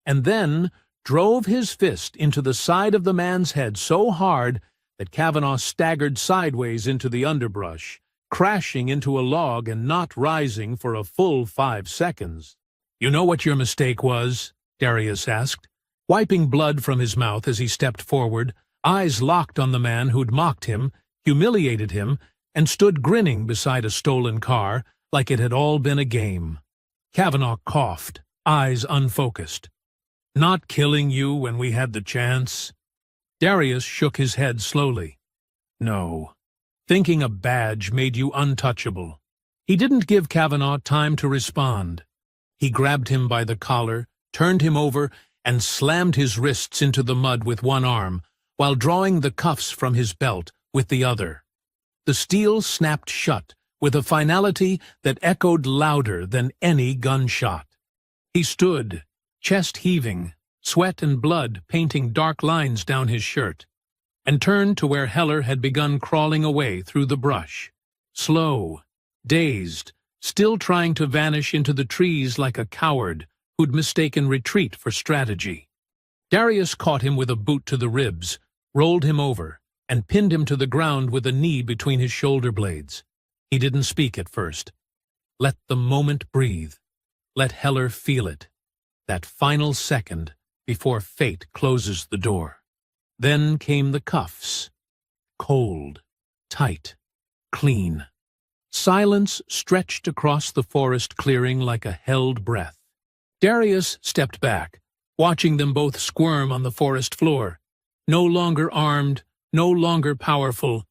and then drove his fist into the side of the man's head so hard that Kavanaugh staggered sideways into the underbrush, crashing into a log and not rising for a full 5 seconds. "You know what your mistake was?" Darius asked, wiping blood from his mouth as he stepped forward, eyes locked on the man who'd mocked him, humiliated him, and stood grinning beside a stolen car like it had all been a game. Kavanaugh coughed, eyes unfocused. "Not killing you when we had the chance?" Darius shook his head slowly. "No. Thinking a badge made you untouchable." He didn't give Kavanaugh time to respond. He grabbed him by the collar, turned him over, and slammed his wrists into the mud with one arm, while drawing the cuffs from his belt with the other. The steel snapped shut with a finality that echoed louder than any gunshot. He stood, chest heaving, sweat and blood painting dark lines down his shirt, and turned to where Heller had begun crawling away through the brush, slow, dazed, still trying to vanish into the trees like a coward who'd mistaken retreat for strategy. Darius caught him with a boot to the ribs, rolled him over, and pinned him to the ground with a knee between his shoulder blades. He didn't speak at first. Let the moment breathe. Let Heller feel it. That final second before fate closes the door. Then came the cuffs. Cold, tight, clean. Silence stretched across the forest clearing like a held breath. Darius stepped back, watching them both squirm on the forest floor. No longer armed, no longer powerful.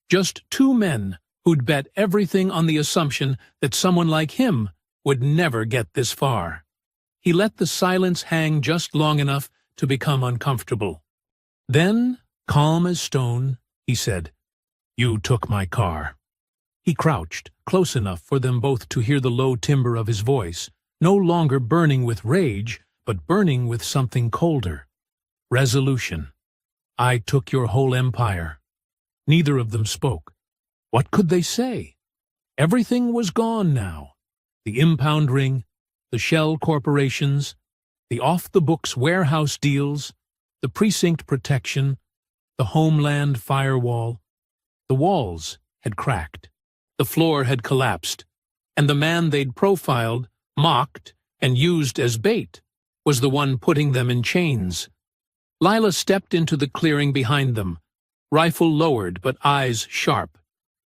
Just 2 men who'd bet everything on the assumption that someone like him would never get this far. He let the silence hang just long enough to become uncomfortable. Then, calm as stone, he said, "You took my car." He crouched, close enough for them both to hear the low timbre of his voice, no longer burning with rage, but burning with something colder. Resolution. "I took your whole empire." Neither of them spoke. What could they say? Everything was gone now. The impound ring, the shell corporations, the off-the-books warehouse deals, the precinct protection, the Homeland firewall. The walls had cracked. The floor had collapsed. And the man they'd profiled, mocked, and used as bait was the one putting them in chains. Lila stepped into the clearing behind them, rifle lowered but eyes sharp.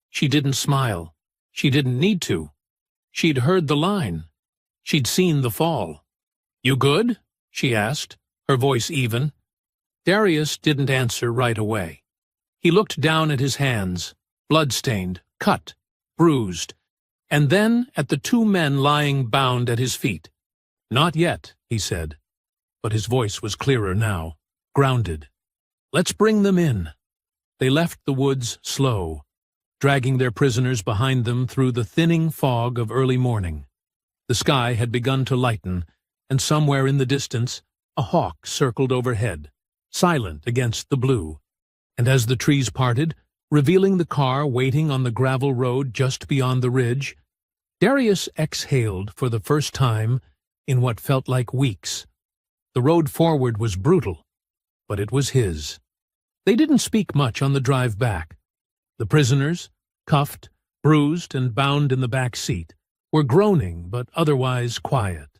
She didn't smile. She didn't need to. She'd heard the line. She'd seen the fall. "You good?" she asked, her voice even. Darius didn't answer right away. He looked down at his hands, blood-stained, cut, bruised, and then at the two men lying bound at his feet. "Not yet," he said, but his voice was clearer now, grounded. "Let's bring them in." They left the woods slow, dragging their prisoners behind them through the thinning fog of early morning. The sky had begun to lighten, and somewhere in the distance a hawk circled overhead, silent against the blue. And as the trees parted, revealing the car waiting on the gravel road just beyond the ridge, Darius exhaled for the first time in what felt like weeks. The road forward was brutal, but it was his. They didn't speak much on the drive back. The prisoners, cuffed, bruised, and bound in the back seat, were groaning but otherwise quiet.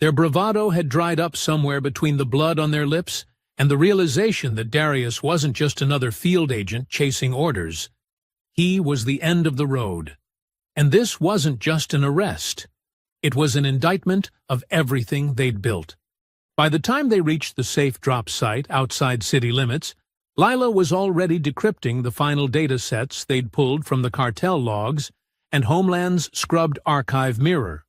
Their bravado had dried up somewhere between the blood on their lips and the realization that Darius wasn't just another field agent chasing orders. He was the end of the road. And this wasn't just an arrest. It was an indictment of everything they'd built. By the time they reached the safe drop site outside city limits, Lila was already decrypting the final data sets they'd pulled from the cartel logs and Homeland's scrubbed archive mirror,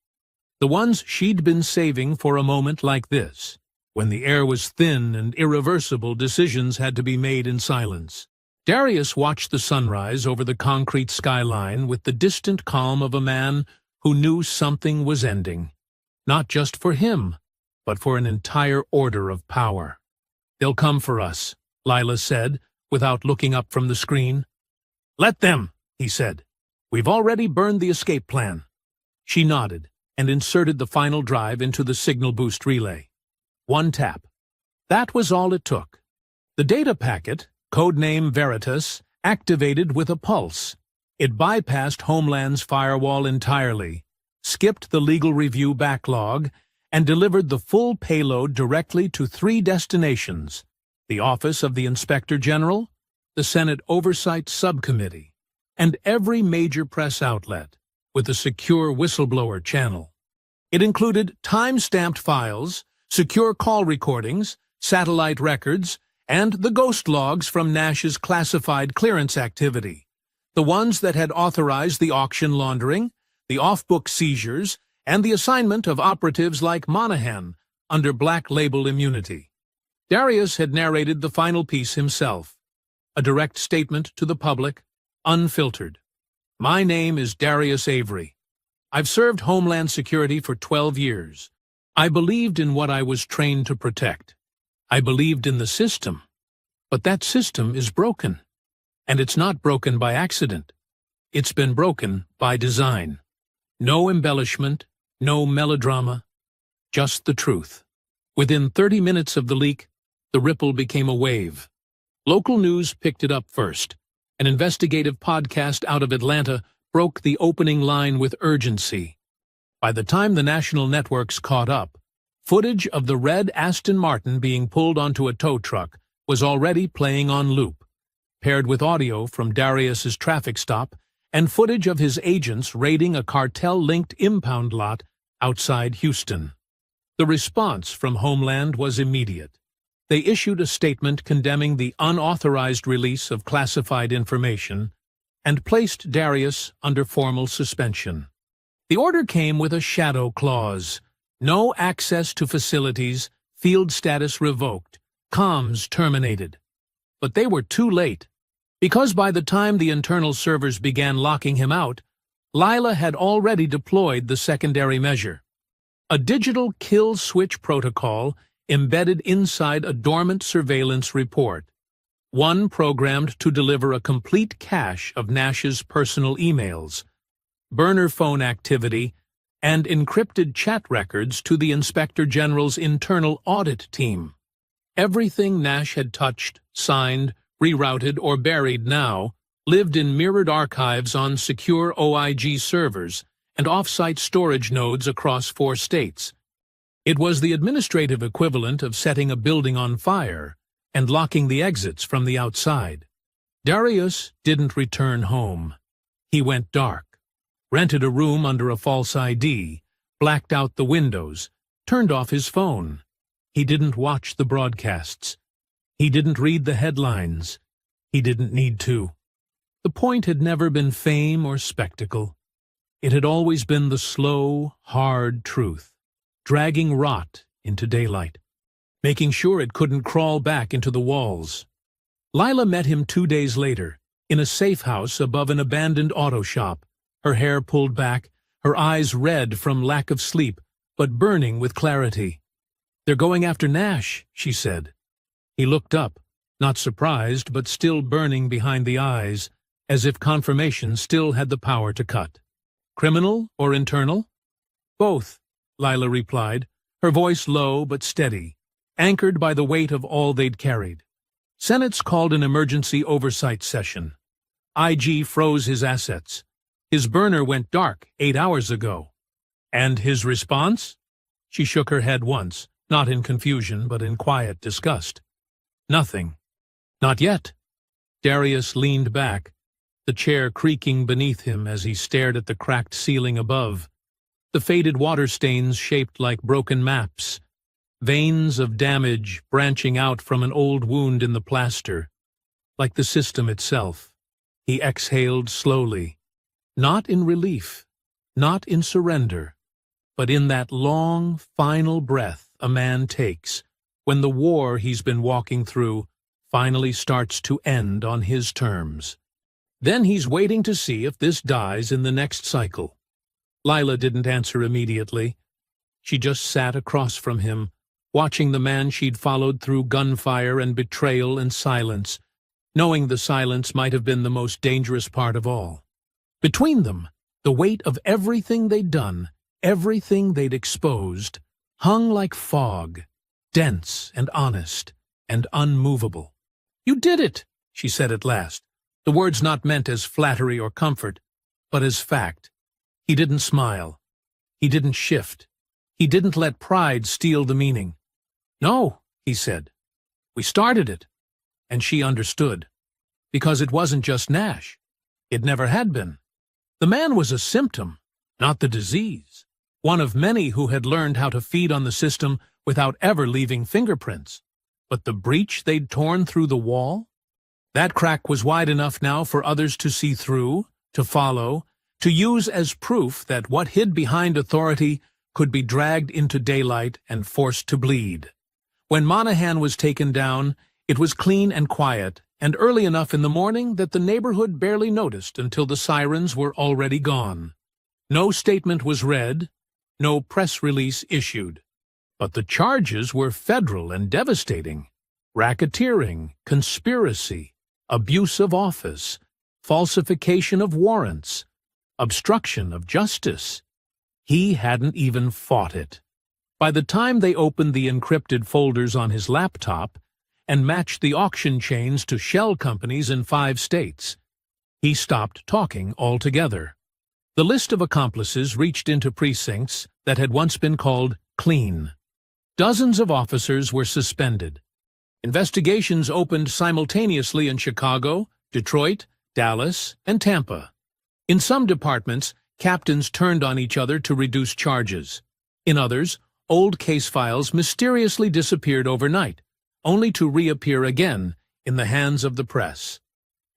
the ones she'd been saving for a moment like this, when the air was thin and irreversible decisions had to be made in silence. Darius watched the sunrise over the concrete skyline with the distant calm of a man who knew something was ending, not just for him, but for an entire order of power. "They'll come for us," Lila said, without looking up from the screen. "Let them," he said. "We've already burned the escape plan." She nodded and inserted the final drive into the signal boost relay. One tap. That was all it took. The data packet, codename Veritas, activated with a pulse. It bypassed Homeland's firewall entirely, skipped the legal review backlog, and delivered the full payload directly to 3 destinations: the Office of the Inspector General, the Senate Oversight Subcommittee, and every major press outlet, with a secure whistleblower channel. It included time-stamped files, secure call recordings, satellite records, and the ghost logs from Nash's classified clearance activity, the ones that had authorized the auction laundering, the off-book seizures, and the assignment of operatives like Monahan under black label immunity. Darius had narrated the final piece himself, a direct statement to the public, unfiltered. "My name is Darius Avery. I've served Homeland Security for 12 years. I believed in what I was trained to protect. I believed in the system. But that system is broken. And it's not broken by accident. It's been broken by design. No embellishment, no melodrama, just the truth." Within 30 minutes of the leak, the ripple became a wave. Local news picked it up first. An investigative podcast out of Atlanta broke the opening line with urgency. By the time the national networks caught up, footage of the red Aston Martin being pulled onto a tow truck was already playing on loop, paired with audio from Darius's traffic stop and footage of his agents raiding a cartel-linked impound lot outside Houston. The response from Homeland was immediate. They issued a statement condemning the unauthorized release of classified information and placed Darius under formal suspension. The order came with a shadow clause: no access to facilities, field status revoked, comms terminated. But they were too late, because by the time the internal servers began locking him out, Lila had already deployed the secondary measure. A digital kill switch protocol embedded inside a dormant surveillance report, one programmed to deliver a complete cache of Nash's personal emails, burner phone activity, and encrypted chat records to the Inspector General's internal audit team. Everything Nash had touched, signed, rerouted, or buried now lived in mirrored archives on secure OIG servers and off-site storage nodes across 4 states. It was the administrative equivalent of setting a building on fire and locking the exits from the outside. Darius didn't return home. He went dark, rented a room under a false ID, blacked out the windows, turned off his phone. He didn't watch the broadcasts. He didn't read the headlines. He didn't need to. The point had never been fame or spectacle. It had always been the slow, hard truth, dragging rot into daylight, making sure it couldn't crawl back into the walls. Lila met him 2 days later, in a safe house above an abandoned auto shop, her hair pulled back, her eyes red from lack of sleep, but burning with clarity. "They're going after Nash," she said. He looked up, not surprised, but still burning behind the eyes, as if confirmation still had the power to cut. "Criminal or internal?" "Both," Lila replied, her voice low but steady, anchored by the weight of all they'd carried. Senate's called an emergency oversight session. IG froze his assets. His burner went dark 8 hours ago. And his response? She shook her head once, not in confusion but in quiet disgust. Nothing. Not yet. Darius leaned back, the chair creaking beneath him as he stared at the cracked ceiling above. The faded water stains shaped like broken maps, veins of damage branching out from an old wound in the plaster, like the system itself. He exhaled slowly, not in relief, not in surrender, but in that long, final breath a man takes when the war he's been walking through finally starts to end on his terms. Then he's waiting to see if this dies in the next cycle. Lila didn't answer immediately. She just sat across from him, watching the man she'd followed through gunfire and betrayal and silence, knowing the silence might have been the most dangerous part of all. Between them, the weight of everything they'd done, everything they'd exposed, hung like fog, dense and honest and unmovable. "You did it," she said at last, the words not meant as flattery or comfort, but as fact. He didn't smile. He didn't shift. He didn't let pride steal the meaning. "No," he said. "We started it." And she understood. Because it wasn't just Nash. It never had been. The man was a symptom, not the disease. One of many who had learned how to feed on the system without ever leaving fingerprints. But the breach they'd torn through the wall? That crack was wide enough now for others to see through, to follow, to use as proof that what hid behind authority could be dragged into daylight and forced to bleed. When Monahan was taken down, it was clean and quiet, and early enough in the morning that the neighborhood barely noticed until the sirens were already gone. No statement was read, no press release issued. But the charges were federal and devastating. Racketeering, conspiracy, abuse of office, falsification of warrants, obstruction of justice. He hadn't even fought it. By the time they opened the encrypted folders on his laptop and matched the auction chains to shell companies in 5 states, he stopped talking altogether. The list of accomplices reached into precincts that had once been called clean. Dozens of officers were suspended. Investigations opened simultaneously in Chicago, Detroit, Dallas, and Tampa. In some departments, captains turned on each other to reduce charges. In others, old case files mysteriously disappeared overnight, only to reappear again in the hands of the press.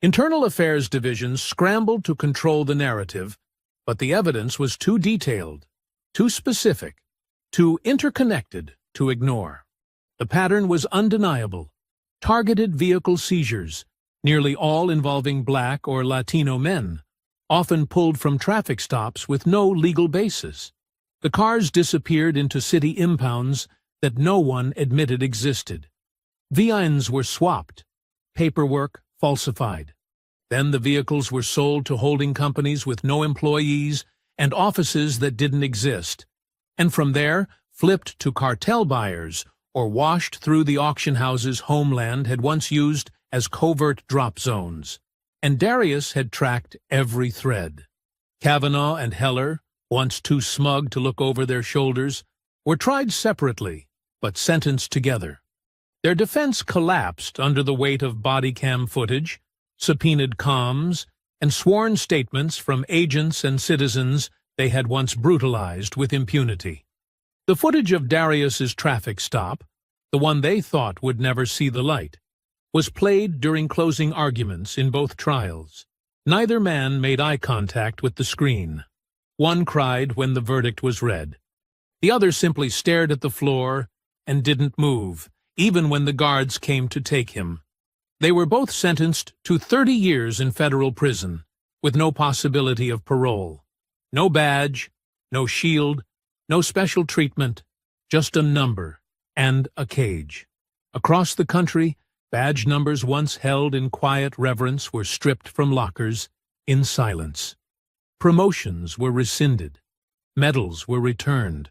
Internal affairs divisions scrambled to control the narrative, but the evidence was too detailed, too specific, too interconnected to ignore. The pattern was undeniable. Targeted vehicle seizures, nearly all involving Black or Latino men, often pulled from traffic stops with no legal basis. The cars disappeared into city impounds that no one admitted existed. VINs were swapped, paperwork falsified. Then the vehicles were sold to holding companies with no employees and offices that didn't exist, and from there flipped to cartel buyers or washed through the auction houses Homeland had once used as covert drop zones. And Darius had tracked every thread. Kavanaugh and Heller, once too smug to look over their shoulders, were tried separately, but sentenced together. Their defense collapsed under the weight of body cam footage, subpoenaed comms, and sworn statements from agents and citizens they had once brutalized with impunity. The footage of Darius's traffic stop, the one they thought would never see the light, was played during closing arguments in both trials. Neither man made eye contact with the screen. One cried when the verdict was read. The other simply stared at the floor and didn't move, even when the guards came to take him. They were both sentenced to 30 years in federal prison, with no possibility of parole. No badge, no shield, no special treatment, just a number and a cage. Across the country, badge numbers once held in quiet reverence were stripped from lockers in silence. Promotions were rescinded. Medals were returned.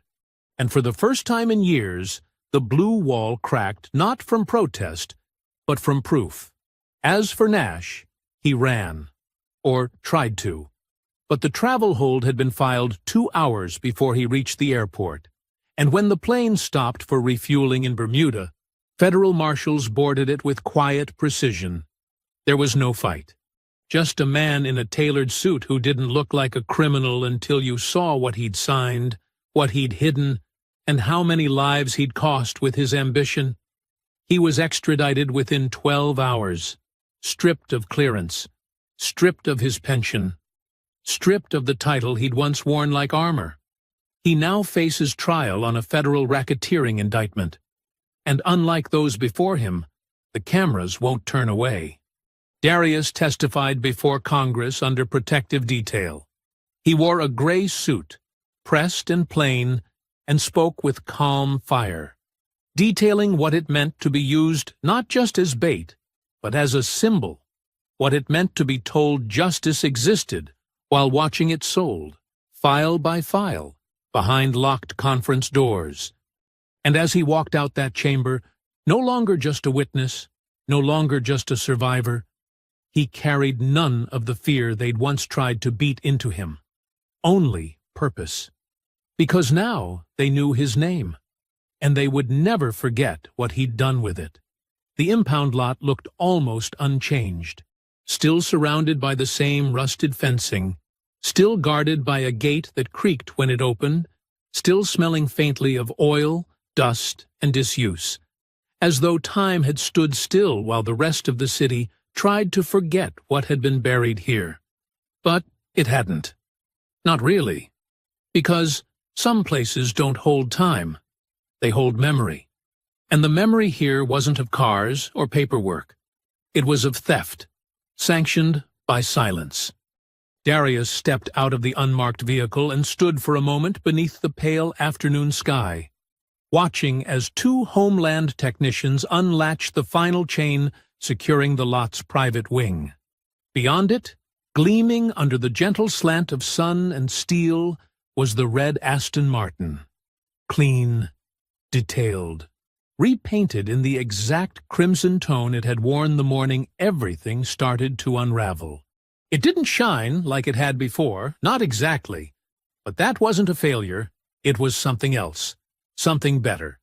And for the first time in years, the blue wall cracked not from protest, but from proof. As for Nash, he ran, or tried to. But the travel hold had been filed 2 hours before he reached the airport, and when the plane stopped for refueling in Bermuda, federal marshals boarded it with quiet precision. There was no fight. Just a man in a tailored suit who didn't look like a criminal until you saw what he'd signed, what he'd hidden, and how many lives he'd cost with his ambition. He was extradited within 12 hours, stripped of clearance, stripped of his pension, stripped of the title he'd once worn like armor. He now faces trial on a federal racketeering indictment. And unlike those before him, the cameras won't turn away. Darius testified before Congress under protective detail. He wore a gray suit, pressed and plain, and spoke with calm fire, detailing what it meant to be used not just as bait, but as a symbol, what it meant to be told justice existed while watching it sold, file by file, behind locked conference doors. And as he walked out that chamber, no longer just a witness, no longer just a survivor, he carried none of the fear they'd once tried to beat into him, only purpose. Because now they knew his name, and they would never forget what he'd done with it. The impound lot looked almost unchanged, still surrounded by the same rusted fencing, still guarded by a gate that creaked when it opened, still smelling faintly of oil, dust, and disuse, as though time had stood still while the rest of the city tried to forget what had been buried here. But it hadn't. Not really. Because some places don't hold time. They hold memory. And the memory here wasn't of cars or paperwork. It was of theft, sanctioned by silence. Darius stepped out of the unmarked vehicle and stood for a moment beneath the pale afternoon sky, watching as 2 Homeland technicians unlatched the final chain securing the lot's private wing. Beyond it, gleaming under the gentle slant of sun and steel, was the red Aston Martin. Clean, detailed, repainted in the exact crimson tone it had worn the morning everything started to unravel. It didn't shine like it had before, not exactly, but that wasn't a failure. It was something else, something better,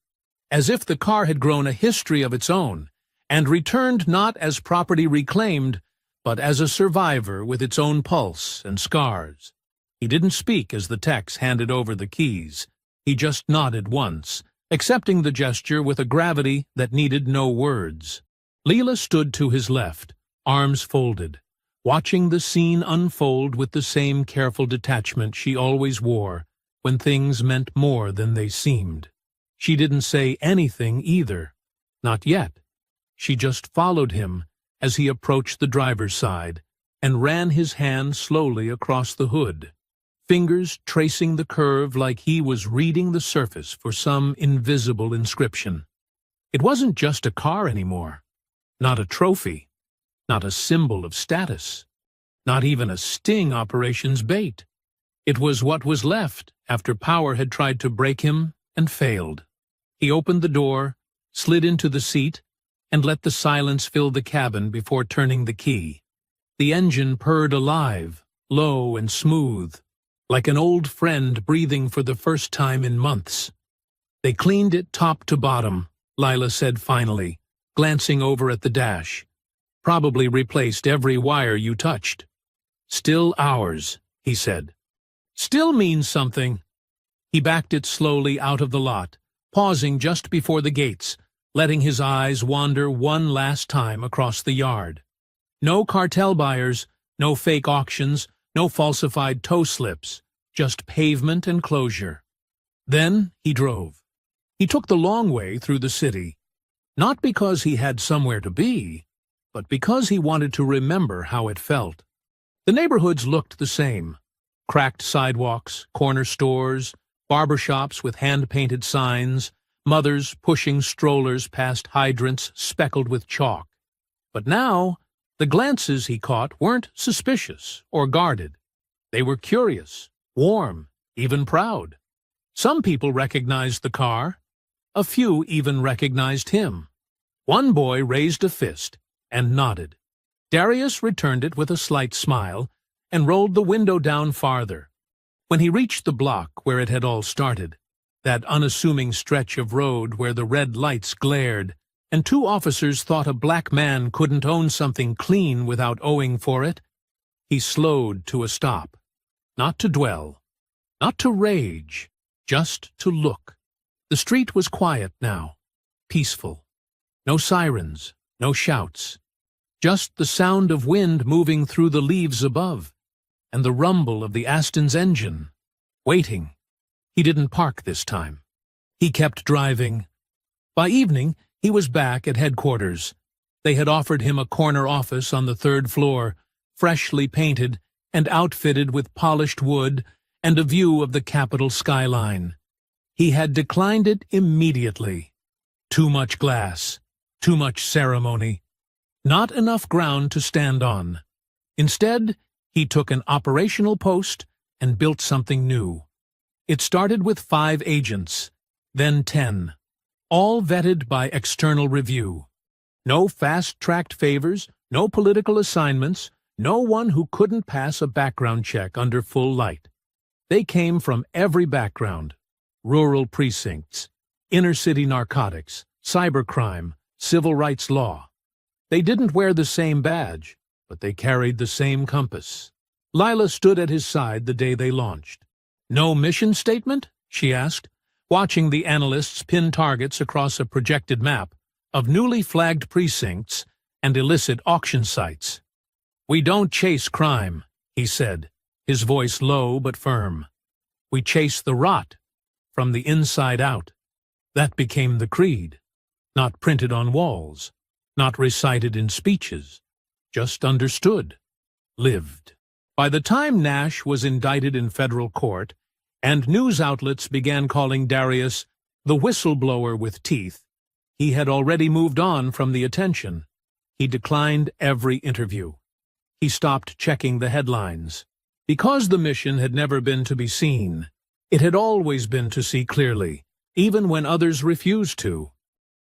as if the car had grown a history of its own and returned not as property reclaimed, but as a survivor with its own pulse and scars. He didn't speak as the techs handed over the keys. He just nodded once, accepting the gesture with a gravity that needed no words. Leela stood to his left, arms folded, watching the scene unfold with the same careful detachment she always wore when things meant more than they seemed. She didn't say anything either. Not yet. She just followed him as he approached the driver's side and ran his hand slowly across the hood, fingers tracing the curve like he was reading the surface for some invisible inscription. It wasn't just a car anymore, not a trophy, not a symbol of status, not even a sting operation's bait. It was what was left after power had tried to break him and failed. He opened the door, slid into the seat, and let the silence fill the cabin before turning the key. The engine purred alive, low and smooth, like an old friend breathing for the first time in months. They cleaned it top to bottom, Lila said finally, glancing over at the dash. Probably replaced every wire you touched. Still ours, he said. Still means something. He backed it slowly out of the lot, pausing just before the gates, letting his eyes wander one last time across the yard. No cartel buyers, no fake auctions, no falsified tow slips, just pavement and closure. Then he drove. He took the long way through the city, not because he had somewhere to be, but because he wanted to remember how it felt. The neighborhoods looked the same. Cracked sidewalks, corner stores, barbershops with hand-painted signs, mothers pushing strollers past hydrants speckled with chalk. But now, the glances he caught weren't suspicious or guarded. They were curious, warm, even proud. Some people recognized the car. A few even recognized him. One boy raised a fist and nodded. Darius returned it with a slight smile and rolled the window down farther. When he reached the block where it had all started, that unassuming stretch of road where the red lights glared, and two officers thought a black man couldn't own something clean without owing for it, he slowed to a stop. Not to dwell, not to rage, just to look. The street was quiet now, peaceful. No sirens, no shouts. Just the sound of wind moving through the leaves above, and the rumble of the Aston's engine. Waiting. He didn't park this time. He kept driving. By evening, he was back at headquarters. They had offered him a corner office on the third floor, freshly painted and outfitted with polished wood and a view of the Capitol skyline. He had declined it immediately. Too much glass, too much ceremony. Not enough ground to stand on. Instead, he took an operational post and built something new. It started with 5 agents, then 10, all vetted by external review. No fast-tracked favors, no political assignments, no one who couldn't pass a background check under full light. They came from every background: rural precincts, inner-city narcotics, cybercrime, civil rights law. They didn't wear the same badge, but they carried the same compass. Lila stood at his side the day they launched. "No mission statement?" she asked, watching the analysts pin targets across a projected map of newly flagged precincts and illicit auction sites. "We don't chase crime," he said, his voice low but firm. "We chase the rot, from the inside out." That became the creed, not printed on walls, not recited in speeches, just understood, lived. By the time Nash was indicted in federal court, and news outlets began calling Darius the whistleblower with teeth, he had already moved on from the attention. He declined every interview. He stopped checking the headlines. Because the mission had never been to be seen, it had always been to see clearly, even when others refused to.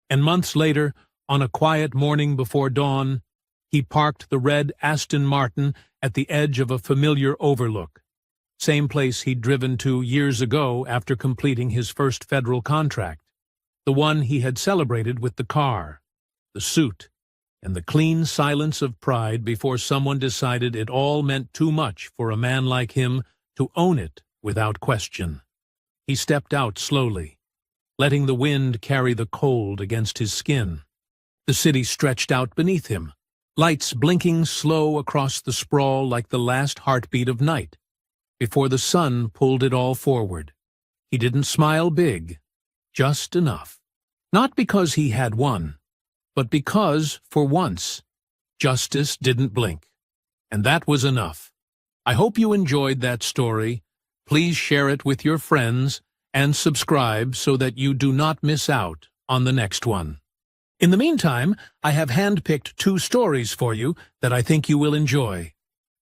And months later, on a quiet morning before dawn, he parked the red Aston Martin at the edge of a familiar overlook, same place he'd driven to years ago after completing his first federal contract, the one he had celebrated with the car, the suit, and the clean silence of pride before someone decided it all meant too much for a man like him to own it without question. He stepped out slowly, letting the wind carry the cold against his skin. The city stretched out beneath him, lights blinking slow across the sprawl like the last heartbeat of night, before the sun pulled it all forward. He didn't smile big, just enough. Not because he had won, but because, for once, justice didn't blink. And that was enough. I hope you enjoyed that story. Please share it with your friends and subscribe so that you do not miss out on the next one. In the meantime, I have handpicked 2 stories for you that I think you will enjoy.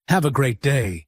Have a great day.